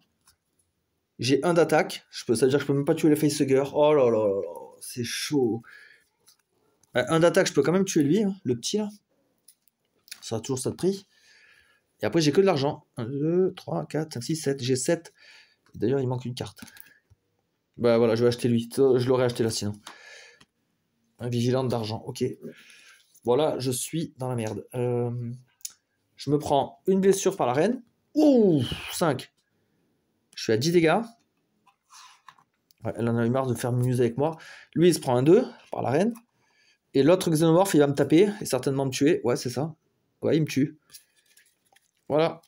J'ai 1 d'attaque. Ça veut dire que je peux même pas tuer les facehugger. Oh là là là là. C'est chaud. 1 d'attaque, je peux quand même tuer lui, hein, le petit là. Ça a toujours ça de prix. Et après, j'ai que de l'argent. 1, 2, 3, 4, 5, 6, 7. J'ai 7. D'ailleurs, il manque une carte. Bah voilà, je vais acheter lui. Je l'aurais acheté là sinon. Un vigilante d'argent. Ok. Voilà, je suis dans la merde. Je me prends une blessure par la reine. Ouh, 5. Je suis à 10 dégâts. Ouais, elle en a eu marre de faire mieux avec moi. Lui, il se prend un 2 par la reine. Et l'autre xénomorphe, il va me taper et certainement me tuer. Ouais, c'est ça. Ouais, il me tue. Voilà.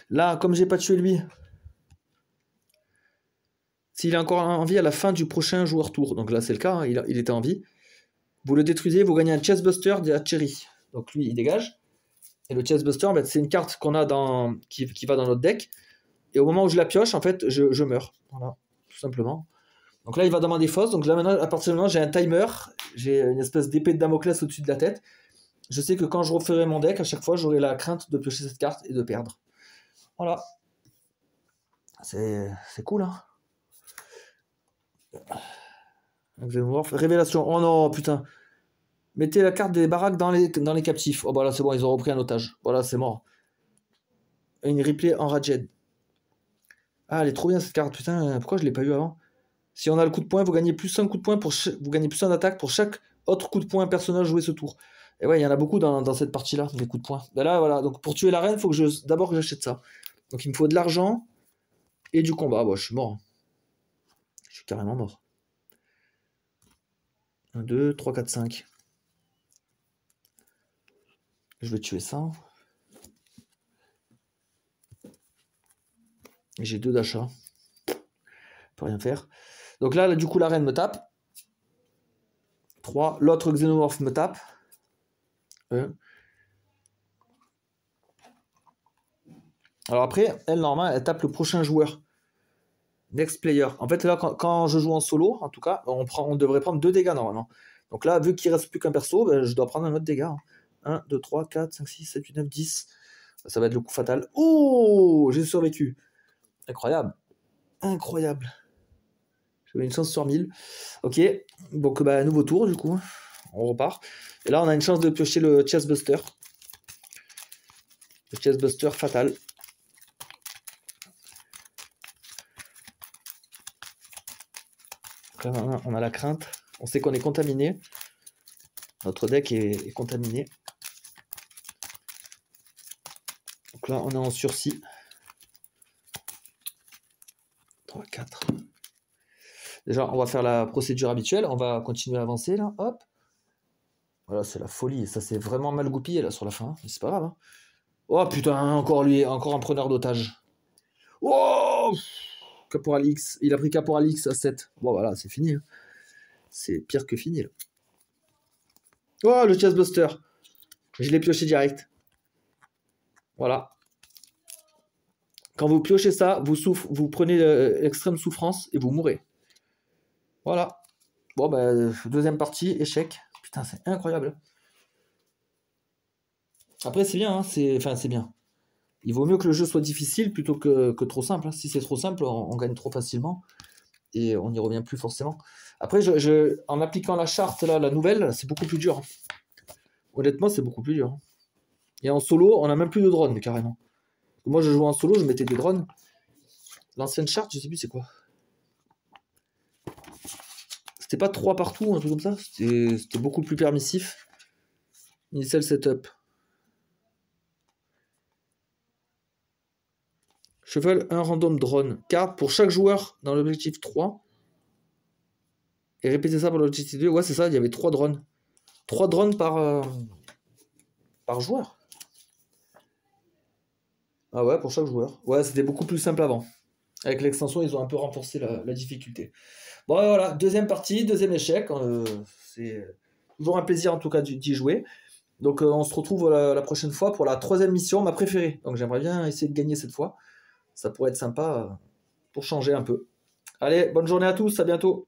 Là, comme j'ai pas tué lui, s'il est encore en vie à la fin du prochain joueur tour, donc là c'est le cas, hein, il était en vie, vous le détruisez, vous gagnez un Chestbuster de Cherry. Donc lui, il dégage. Et le Chestbuster, en fait, c'est une carte qu'on a qui va dans notre deck. Et au moment où je la pioche, en fait, je meurs. Voilà, tout simplement. Donc là, il va dans ma défausse. Donc là, maintenant, à partir du moment où j'ai un timer, j'ai une espèce d'épée de Damoclès au-dessus de la tête. Je sais que quand je referai mon deck, à chaque fois, j'aurai la crainte de piocher cette carte et de perdre. Voilà. C'est cool, hein. Révélation. Oh non, putain. Mettez la carte des baraques dans les captifs. Oh bah là, c'est bon, ils ont repris un otage. Voilà, c'est mort. Et une replay enraged. Ah, elle est trop bien cette carte, putain. Pourquoi je l'ai pas eu avant? Si on a le coup de poing, vous gagnez plus 1 coup de poing vous gagnez plus 1 d'attaque pour chaque autre coup de poing personnage joué ce tour. Et ouais, il y en a beaucoup dans cette partie-là, des coups de poing. Ben là, voilà. Donc pour tuer la reine, il faut que d'abord que j'achète ça. Donc il me faut de l'argent et du combat. Bon, je suis mort. Je suis carrément mort. 1, 2, 3, 4, 5. Je vais tuer ça. J'ai 2 d'achat. Je peux rien faire. Donc là, du coup, la reine me tape. 3. L'autre xénomorphe me tape. 1. Alors après, elle, normalement, elle tape le prochain joueur. Next player. En fait, là, quand je joue en solo, en tout cas, on devrait prendre 2 dégâts normalement. Donc là, vu qu'il ne reste plus qu'un perso, ben, je dois prendre un autre dégât. 1, 2, 3, 4, 5, 6, 7, 8, 9, 10. Ça va être le coup fatal. Oh, j'ai survécu. Incroyable. Incroyable. J'avais une chance sur 1000. Ok, donc bah, nouveau tour du coup. On repart. Et là, on a une chance de piocher le Chestbuster. Le Chestbuster fatal. Donc là, on a la crainte. On sait qu'on est contaminé. Notre deck est contaminé. Donc là, on est en sursis. 3, 4. Déjà, on va faire la procédure habituelle. On va continuer à avancer là. Hop. Voilà, c'est la folie. Ça, c'est vraiment mal goupillé là sur la fin. Mais c'est pas grave. Hein. Oh putain, encore lui, encore un preneur d'otage. Oh, Caporal X. Il a pris Caporal X à 7. Bon, voilà, c'est fini. Hein. C'est pire que fini là. Oh, le Chestbuster. Je l'ai pioché direct. Voilà. Quand vous piochez ça, vous prenez l'extrême souffrance et vous mourrez. Voilà. Bon, bah, deuxième partie, échec. Putain, c'est incroyable. Après, c'est bien. Hein, c'est bien. Il vaut mieux que le jeu soit difficile plutôt que trop simple. Hein. Si c'est trop simple, on gagne trop facilement. Et on n'y revient plus forcément. Après, en appliquant la charte, là, la nouvelle, c'est beaucoup plus dur. Honnêtement, c'est beaucoup plus dur. Et en solo, on n'a même plus de drone, carrément. Moi, je jouais en solo, je mettais des drones. L'ancienne charte, je sais plus c'est quoi. C'était pas 3 partout, un truc comme ça. C'était beaucoup plus permissif. Initial setup. Cheval 1 random drone. Carte pour chaque joueur dans l'objectif 3. Et répétez ça pour l'objectif 2. Ouais, c'est ça, il y avait 3 drones. 3 drones par joueur. Ah ouais, pour chaque joueur. Ouais, c'était beaucoup plus simple avant. Avec l'extension, ils ont un peu renforcé la difficulté. Bon, voilà, deuxième partie, deuxième échec. C'est toujours un plaisir en tout cas d'y jouer. Donc on se retrouve la prochaine fois pour la 3e mission, ma préférée. Donc j'aimerais bien essayer de gagner cette fois. Ça pourrait être sympa pour changer un peu. Allez, bonne journée à tous, à bientôt.